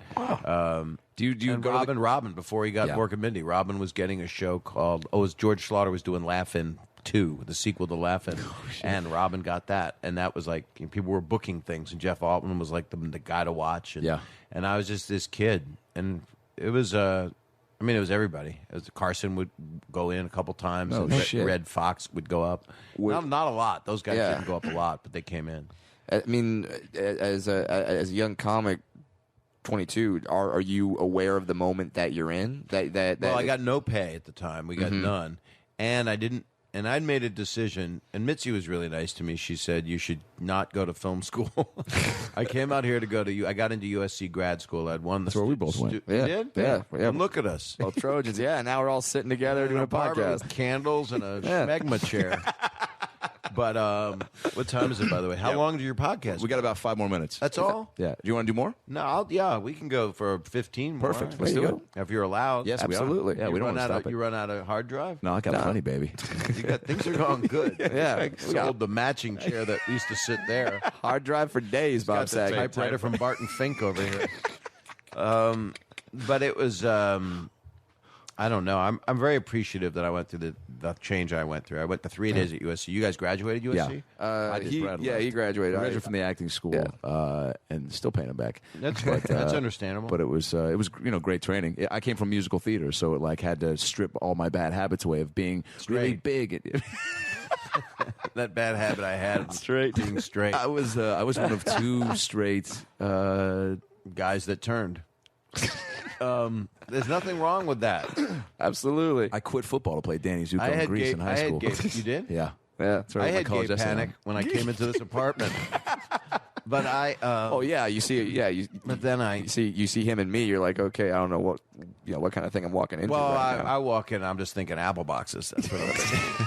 do you And go to the- Robin, before he got Yeah. Mork and Mindy, Robin was getting a show called, it was George Schlatter was doing Laugh-In 2, the sequel to Laugh-In, and Robin got that. And that was like, people were booking things, and Jeff Altman was like the guy to watch. And, Yeah. and I was just this kid. And it was, it was everybody. Carson would go in a couple times, Oh, and shit. Red Fox would go up. Not a lot. Those guys Yeah. didn't go up a lot, but they came in. I mean, as a young comic, 22, are you aware of the moment that you're in? Well, I got no pay at the time. We got none, and I didn't. And I'd made a decision, and Mitzi was really nice to me. She said, you should not go to film school. I came out here to go to I got into USC grad school. I'd won the... That's where we both went. You Yeah. did? Yeah. And look at us. Well, Trojans, yeah. Now we're all sitting together doing a Apartment podcast. with candles and a schmegma chair. But what time is it, by the way? How long do your podcast? We got about 5 more minutes. That's all? Yeah. Do you want to do more? No, we can go for 15 more. Perfect. Let's do it. If you're allowed. Yes, Absolutely. we are. Yeah, You we don't run want to out stop of, it. You run out of hard drive? No, I got plenty, baby. Things are going good. Yeah. Sold the matching chair that used to sit there. Hard drive for days, Bob Got the Saget. typewriter from Barton Fink over here. But it was... I don't know. I'm very appreciative that I went through the change I went through. I went to 3 days at USC. You guys graduated USC? Yeah. He graduated. I graduated from the acting school, and still paying him back. That's that's understandable. But it was great training. I came from musical theater, so it like had to strip all my bad habits away of being really big. that bad habit I had, being straight. I was one of 2 straight Guys that turned. There's nothing wrong with that. Absolutely. I quit football to play Danny Zuko in Greece in high school. You did? Yeah. Yeah. That's where I my had college gay essay panic on. when I came into this apartment. But I... Oh yeah, you see, but then you see him and me. You're like, okay, I don't know what kind of thing I'm walking into. Well, right now. I walk in, I'm just thinking apple boxes. That's what I'm thinking.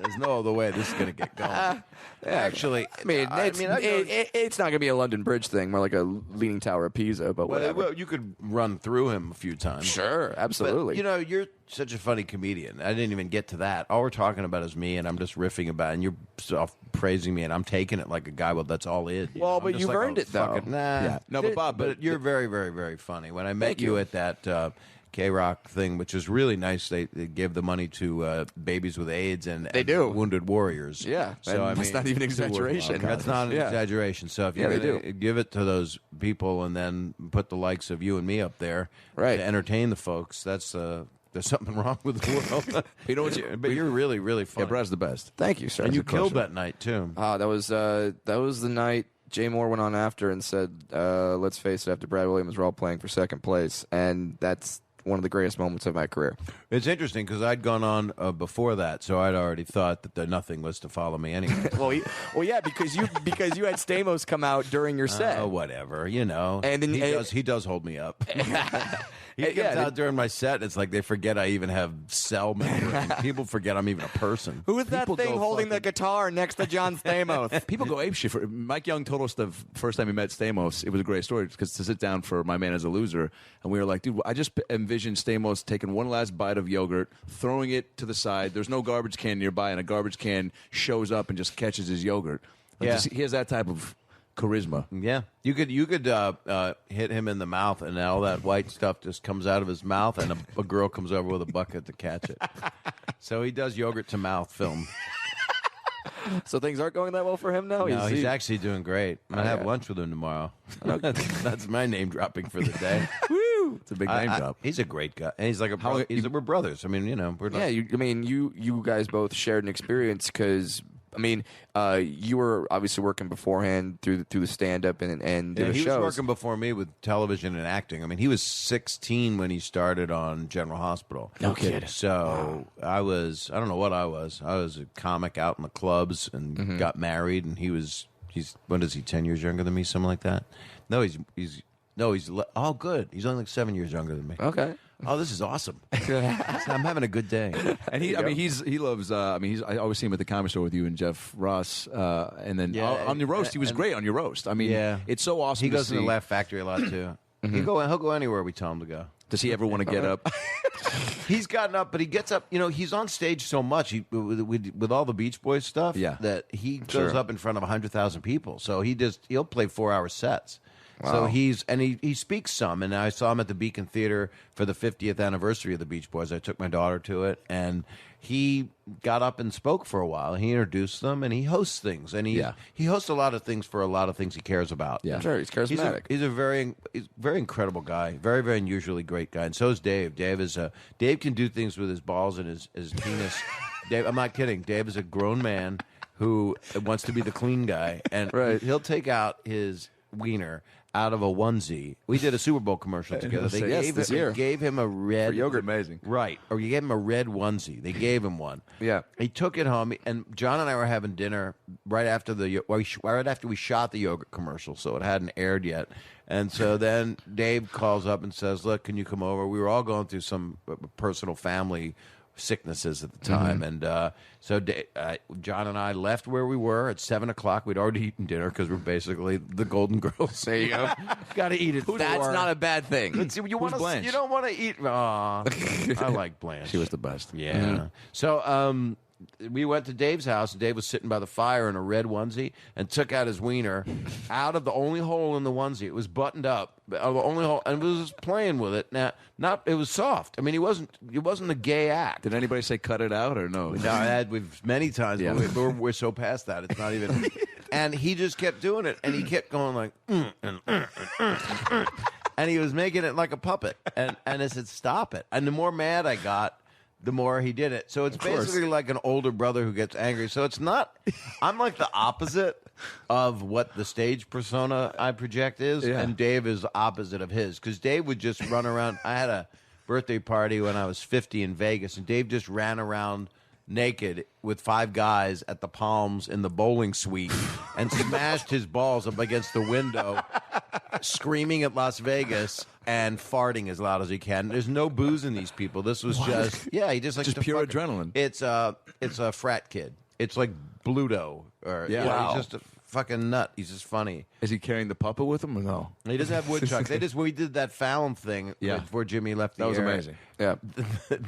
There's no other way this is going to get going. Actually, I mean, it's not going to be a London Bridge thing, more like a Leaning Tower of Pisa, but whatever. well, you could run through him a few times. Sure, absolutely. But, you're such a funny comedian. I didn't even get to that. All we're talking about is me, and I'm just riffing about it, and you're praising me, and I'm taking it like a guy, well, that's all it. Well, I'm but just you've like, earned it, though. fuck it. Nah. Yeah. No, but Bob, but you're very, very, very funny. When I met you at that... K-Rock thing, which is really nice. They gave the money to babies with AIDS and wounded warriors. Yeah, so I mean, that's not even an exaggeration. That's not an exaggeration. So if you're going to give it to those people and then put the likes of you and me up there to entertain the folks, that's there's something wrong with the world. You know what? But you're really, really funny. Yeah, Brad's the best. Thank you, sir. And you killed that night too. That was the night. Jay Moore went on after and said, "Let's face it, after Brad Williams, we're all playing for second place," and that's one of the greatest moments of my career. It's interesting because I'd gone on before that, so I'd already thought that nothing was to follow me anyway. well, yeah, because you had Stamos come out during your set. Oh, whatever, And then he does hold me up. He comes out during my set, and it's like they forget I even have cell memory. And people forget I'm even a person. Who is that thing holding the guitar next to John Stamos? People go apeshit. Mike Young told us the first time he met Stamos, it was a great story because to sit down for My Man is a Loser, and we were like, dude, I just envisioned Stamos taking one last bite of yogurt, throwing it to the side. There's no garbage can nearby, and a garbage can shows up and just catches his yogurt. He has that type of charisma. Yeah, you could hit him in the mouth, and all that white stuff just comes out of his mouth, and a girl comes over with a bucket to catch it. So he does yogurt to mouth film. So things aren't going that well for him now? No, he's actually doing great. I'm going to have lunch with him tomorrow. That's my name dropping for the day. Woo! It's a big name drop. He's a great guy. And he's like we're brothers. I mean, we're not... Yeah, you guys both shared an experience because... I mean, you were obviously working beforehand through the stand-up and the he shows. was working before me with television and acting. I mean, he was 16 when he started on General Hospital. No kidding. So I don't know what I was. I was a comic out in the clubs and got married. And he's what is he? 10 years younger than me, something like that. No, he's oh good. He's only like 7 years younger than me. Okay. Oh, this is awesome. I'm having a good day. And he loves. I always see him at the Comedy Store with you and Jeff Ross. And then on your roast, he was great on your roast. I mean, it's so awesome. He goes to to the Laugh Factory a lot too. He'll go anywhere we tell him to go. Does he ever want to get up? He's gotten up, but he gets up. He's on stage so much with all the Beach Boys stuff that he goes up in front of 100,000 people. So he'll play 4-hour sets. Wow. So he speaks some, and I saw him at the Beacon Theater for the 50th anniversary of the Beach Boys. I took my daughter to it, and he got up and spoke for a while. He introduced them, and he hosts things, and he hosts a lot of things for a lot of things he cares about. Yeah, sure, he's charismatic. He's a very incredible guy, very, very unusually great guy, and so is Dave. Dave can do things with his balls and his penis. Dave, I'm not kidding. Dave is a grown man who wants to be the clean guy, and he'll take out his wiener out of a onesie. We did a Super Bowl commercial together. They gave him a red For yogurt, amazing. Right. Or you gave him a red onesie. They gave him one. Yeah. He took it home, and John and I were having dinner right after we shot the yogurt commercial, so it hadn't aired yet. And so then Dave calls up and says, "Look, can you come over?" We were all going through some personal family sicknesses at the time, and so John and I left where we were at 7:00. We'd already eaten dinner because we're basically the Golden Girls. There you go. Got to eat it. That's not a bad thing. You don't want to eat. Aw, I like Blanche. She was the best. Yeah. So we went to Dave's house, and Dave was sitting by the fire in a red onesie and took out his wiener out of the only hole in the onesie. It was buttoned up, the only hole, and was just playing with it. Now, it was soft. I mean, it wasn't a gay act. Did anybody say cut it out or no? No, we've many times. Yeah. But we're so past that. It's not even. And he just kept doing it, and he kept going like, and he was making it like a puppet. And I said, "Stop it!" And the more mad I got, the more he did it. So it's basically like an older brother who gets angry. So it's not. I'm like the opposite of what the stage persona I project is, and Dave is the opposite of his. Because Dave would just run around. I had a birthday party when I was 50 in Vegas, and Dave just ran around naked with 5 guys at the Palms in the bowling suite and smashed his balls up against the window, screaming at Las Vegas and farting as loud as he can. There's no booze in these people. This was he just like pure adrenaline. It's a frat kid. It's like Bluto, or Wow. he's just a fucking nut. He's just funny. Is he carrying the puppet with him or no? He doesn't have woodchucks. We did that Fallon thing before Jimmy left the air. That was amazing. Yeah.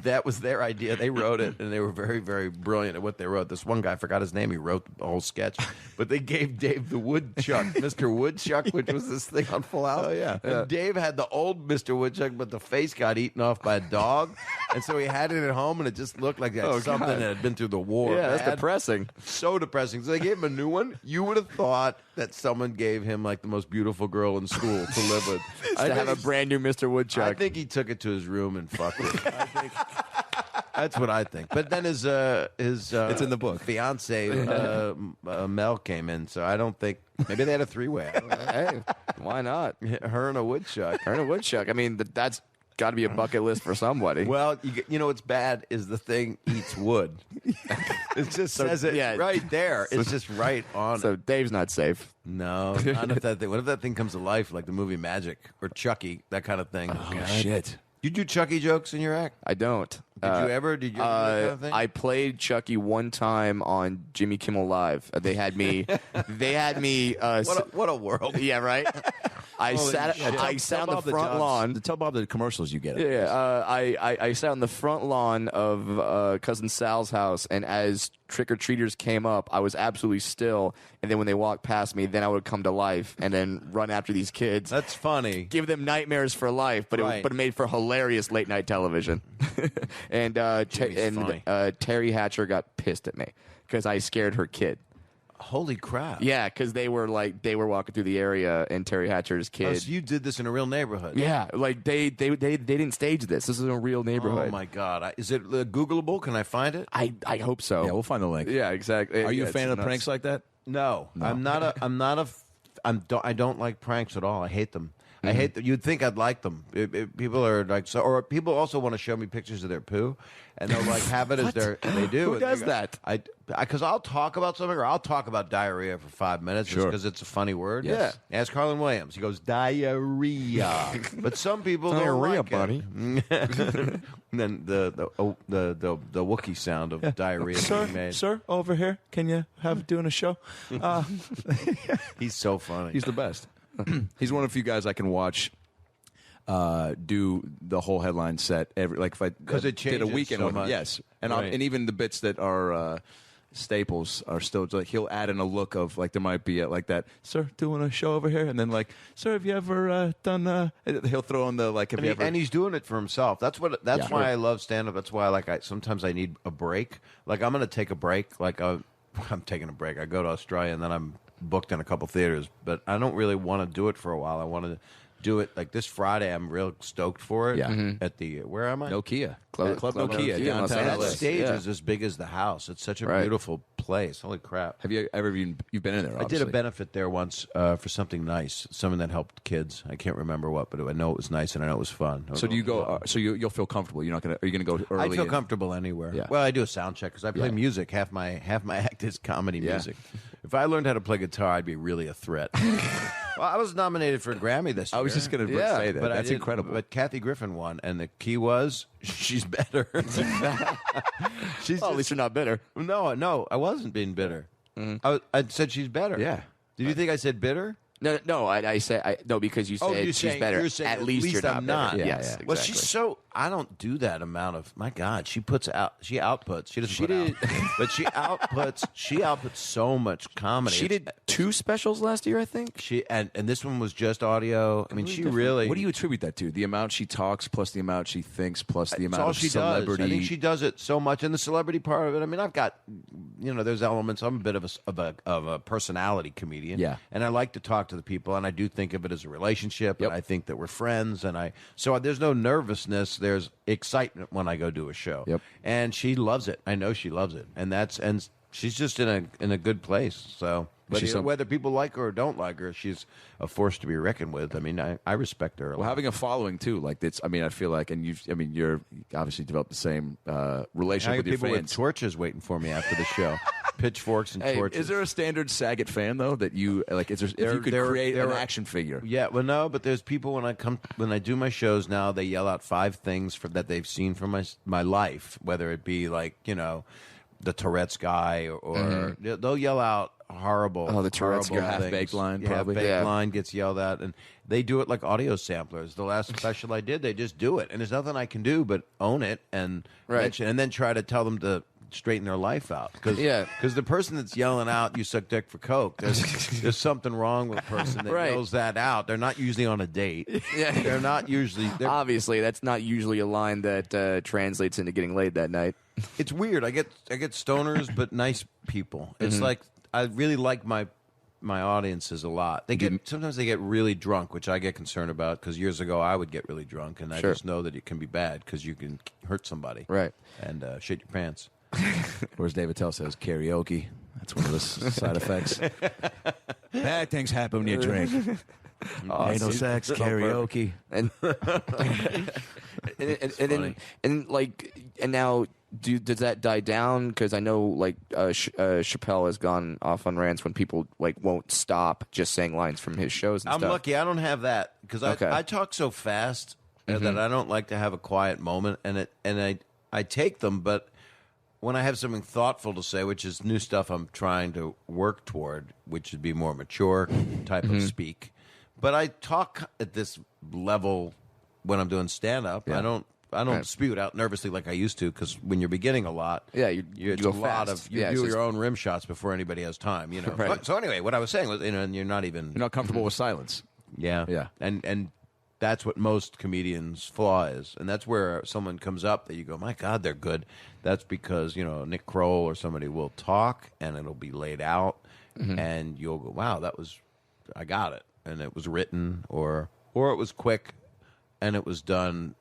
That was their idea. They wrote it, and they were very, very brilliant at what they wrote. This one guy, I forgot his name, he wrote the whole sketch. But they gave Dave the Woodchuck, Mr. Woodchuck, which was this thing on Full House. Oh, yeah. And Dave had the old Mr. Woodchuck, but the face got eaten off by a dog. And so he had it at home, and it just looked like something that had been through the war. Yeah, that's Bad. depressing. So depressing. So they gave him a new one. You would have thought that someone gave him like the most beautiful girl in school to live with. To have a brand new Mr. Woodchuck. I think he took it to his room and fucked it. That's what I think. But then his it's in the book. Fiance Mel came in, so I don't think maybe they had a 3-way. Hey, why not? Her and a woodchuck. Her and a woodchuck. I mean, that's got to be a bucket list for somebody. Well, you know what's bad is the thing eats wood. It just says it right there. It's just right on. So Dave's not safe. No, not if that thing. What if that thing comes to life, like the movie Magic or Chucky, that kind of thing? Oh, shit. You do Chucky jokes in your act? I don't. Did you ever? Did you ever do that kind of thing? I played Chucky one time on Jimmy Kimmel Live. They had me. What a world! Yeah, right. I sat on the front lawn. Tell Bob the commercials you get. Yeah, I sat on the front lawn of cousin Sal's house, and as trick-or-treaters came up, I was absolutely still, and then when they walked past me, then I would come to life and then run after these kids. That's funny. Give them nightmares for life, but it made for hilarious late-night television. And Terry Hatcher got pissed at me because I scared her kid. Holy crap! Yeah, because they were walking through the area, and Terry Hatcher's kid. Oh, so you did this in a real neighborhood? Yeah, like they didn't stage this. This is a real neighborhood. Oh my god! Is it Googleable? Can I find it? I hope so. Yeah, we'll find the link. Yeah, exactly. Are you a fan of nuts. pranks like that? No, I'm not. I don't like pranks at all. I hate them. I hate that. You'd think I'd like them. People are like, so, or people also want to show me pictures of their poo, and they'll like have it as their. They do. Who does that? Because I'll talk about something, or I'll talk about diarrhea for 5 minutes, just because it's a funny word. Yes. Yeah. Ask Harlan Williams. He goes diarrhea, but some people don't Diarrhea, like buddy. it. And then the Wookiee sound of diarrhea being made. Sir, over here. Can you have doing a show? He's so funny. He's the best. He's one of the few guys I can watch do the whole headline set every if I 'Cause it did a changes weekend so one. much. Yes, and Right. and even the bits that are staples are still like he'll add in a look of like there might be like that. Sir, doing a show over here, and then like, sir, have you ever done? He'll throw in the like. Have you ever? And he's doing it for himself. That's why I love stand up. That's why sometimes I need a break. Like I'm going to take a break. Like I'm taking a break. I go to Australia and then I'm booked in a couple theaters, but I don't really want to do it for a while. I want to do it like this Friday. I'm real stoked for it. Yeah. At the where am I? Nokia. Club Nokia, Nokia, downtown Los That LA. Angeles. stage Yeah. is as big as the house. It's such a Right. beautiful place. Holy crap! Have you ever been? You've been in there. I did a obviously. benefit there once for something nice, something that helped kids. I can't remember what, but I know it was nice and I know it was fun. So do you go? So you'll feel comfortable. You're not gonna. Are you gonna go early? I feel and- comfortable anywhere. Yeah. Well, I do a sound check because I play Yeah. music. Half my act is comedy Yeah. music. If I learned how to play guitar, I'd be really a threat. Well, I was nominated for a Grammy this year. I was just gonna Yeah, say that. But That's incredible. But Kathy Griffin won, and the key was she's better. She's Well, at least you're not bitter. no, I wasn't being bitter. I said she's better. Yeah. Did you think I said bitter? No. I say no because you said you're she's saying- better. you're saying at least you're not I'm bitter. not. Yeah, Yes, yeah. exactly. Well, she's so. I don't do that amount of. My God, she outputs. She doesn't. She put did- out, but she outputs. She outputs so much comedy. She did 2 specials last year, I think. She and this one was just audio. I mean, she really. What do you attribute that to? The amount she talks, plus the amount she thinks, plus the It's amount all of she celebrity. does. I think she does it so much, and the celebrity part of it. I mean, I've got, there's elements. I'm a bit of a personality comedian. Yeah. and I like to talk to the people, and I do think of it as a relationship, Yep. and I think that we're friends, so there's no nervousness. There's excitement when I go do a show. Yep. And she loves it. I know she loves it, and she's just in a good place. So. But She's whether people like her or don't like her, she's a force to be reckoned with. I mean, I respect her a Well, lot. having a following too, like it's. I mean, I feel like, and you're obviously developed the same I relationship got with your people with fans. torches waiting for me after the show, pitchforks and Hey, torches. is there a standard Saget fan though that you like? Is there, if you could create an action figure? Yeah, well, no, but there's people when I do my shows now, they yell out 5 things that they've seen from my life, whether it be like the Tourette's guy or they'll yell out horrible. Oh, the Tourette's horrible guy. Half-baked things. line, Yeah, probably. half-baked Yeah. line gets yelled at, and they do it like audio samplers. The last special I did, they just do it, and there's nothing I can do but own it and Right. mention, and then try to tell them to straighten their life out. Because Yeah. the person that's yelling out, "You suck dick for coke," there's something wrong with the person that Right. yells that out. They're not usually on a date. Yeah. They're not usually. Obviously, that's not usually a line that translates into getting laid that night. It's weird. I get stoners, but nice people. It's Mm-hmm. like I really like my audiences a lot. Sometimes they get really drunk, which I get concerned about because years ago I would get really drunk, and I Sure. just know that it can be bad because you can hurt somebody, Right. And shit your pants. Or as David Tell says, karaoke. That's one of the side effects. Bad things happen when you drink. Ain't no sex, karaoke. And now does that die down? Because I know like Chappelle has gone off on rants when people like won't stop just saying lines from his shows and I'm stuff. lucky I don't have that because Okay. I talk so fast that I don't like to have a quiet moment, and I take them, but when I have something thoughtful to say, which is new stuff I'm trying to work toward, which would be more mature type of speak, but I talk at this level when I'm doing stand up. Yeah. I don't Right. spew it out nervously like I used to, because when you're beginning a lot, Yeah, you it's go a lot fast. of you Yeah, do so your own rim shots before anybody has time. Right. So anyway, what I was saying was, and you're not even You're not comfortable with silence. yeah. Yeah. And that's what most comedians' flaw is. And that's where someone comes up that you go, my God, they're good. That's because, Nick Kroll or somebody will talk and it'll be laid out and you'll go, wow, I got it. And it was written or it was quick and it was done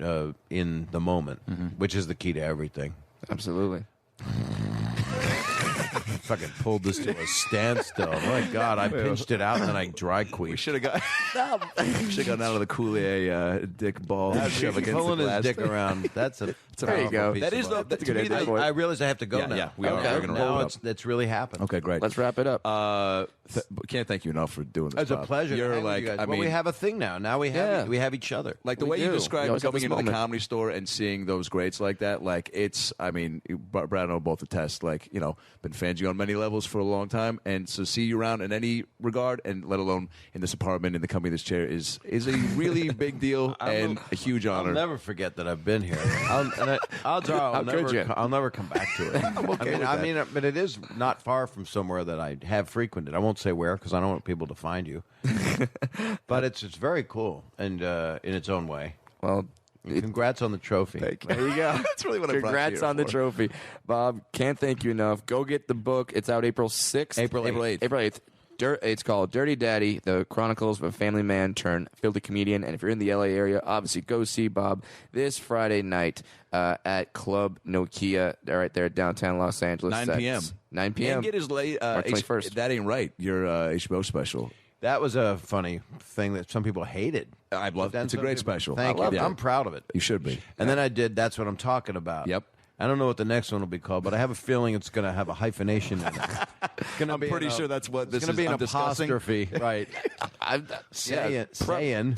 in the moment, which is the key to everything. Absolutely. Fucking pulled this to a standstill. My God, I pinched it out and then I dry We queefed. should have gotten out of the Kool-Aid dick ball and shove against Pulling the glass. his dick around. That's a There you go. piece That of is art. that's a good To me, idea. I realize I have to go Yeah, now. yeah, we are. Okay. We're gonna Now wrap it up. it's really happened. Okay, great. Let's wrap it up. Can't thank you enough for doing this. It's a Bob. pleasure. to You're hang with like, you guys. I well, mean, we have a thing now. Now we have each other. like the We way you do. We describe always have going this into the moment. comedy store and seeing those greats like that. Like it's, I mean, Brad and I both attest. Like been fans of you on many levels for a long time, and so see you around in any regard, and let alone in this apartment in the company of this chair is a really big deal and a huge honor. I'll never forget that I've been here. Odds are I'll never come back to it. I'm okay with that. but it is not far from somewhere that I have frequented. I won't say where because I don't want people to find you. But it's very cool and in its own way. Well, Congrats on the trophy. there you go. That's really what I brought you Congrats here on the for. trophy. Bob, can't thank you enough. Go get the book. It's out April 6th. April 8th. April 8th. It's called Dirty Daddy: The Chronicles of a Family Man Turned Filthy Comedian. And if you're in the LA area, obviously go see Bob this Friday night at Club Nokia, right there downtown Los Angeles. 9 p.m. 9 p.m. And get his late March 21st. That Ain't Right, your HBO special. That was a funny thing that some people hated. I love it. It's a great special. Thank I love you. it. I'm proud of it. You should be. And then I did That's What I'm Talking About. Yep. I don't know what the next one will be called, but I have a feeling it's going to have a hypronation in it. I'm pretty sure that's what this It's going to be an I'm discussing. apostrophe. Right. Saying.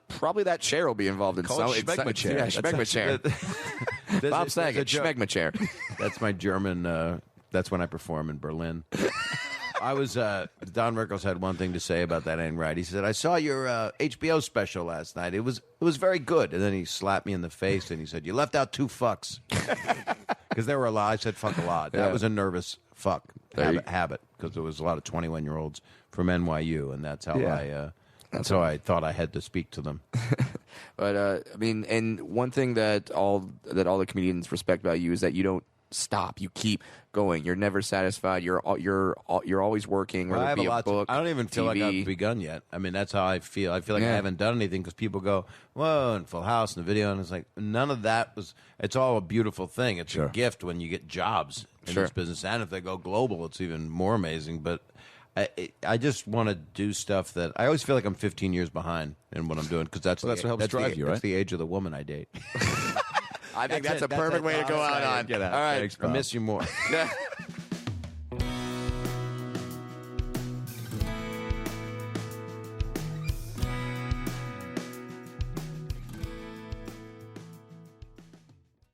Probably that chair will be involved in Call it some. Schmegma chair. Yeah, Schmegma chair. Bob Saget, Schmegma chair. That's my German. That's when I perform in Berlin. I was Don Rickles had one thing to say about That Ain't Right. He said, "I saw your HBO special last night. It was very good." And then he slapped me in the face and he said, "You left out 2 fucks." Because there were a lot. I said fuck a lot. That was a nervous fuck habit because there was a lot of 21-year-olds from NYU, and that's how I thought I had to speak to them. But I mean, and one thing that all the comedians respect about you is that you don't stop. You keep going. You're never satisfied. You're always working. Whether I it be a book, I don't even feel like TV. I've begun yet. I mean, that's how I feel. I feel like I haven't done anything because people go, "Whoa," and Full House and the video, and it's like none of that was. It's all a beautiful thing. It's a gift when you get jobs in this business, and if they go global, it's even more amazing. But I just want to do stuff that I always feel like I'm 15 years behind in what I'm doing because that's what helps drive you, right? That's the age of the woman I date. I think that's a perfect way to go out on. Get out. All right. Thanks, I Bob. miss you more.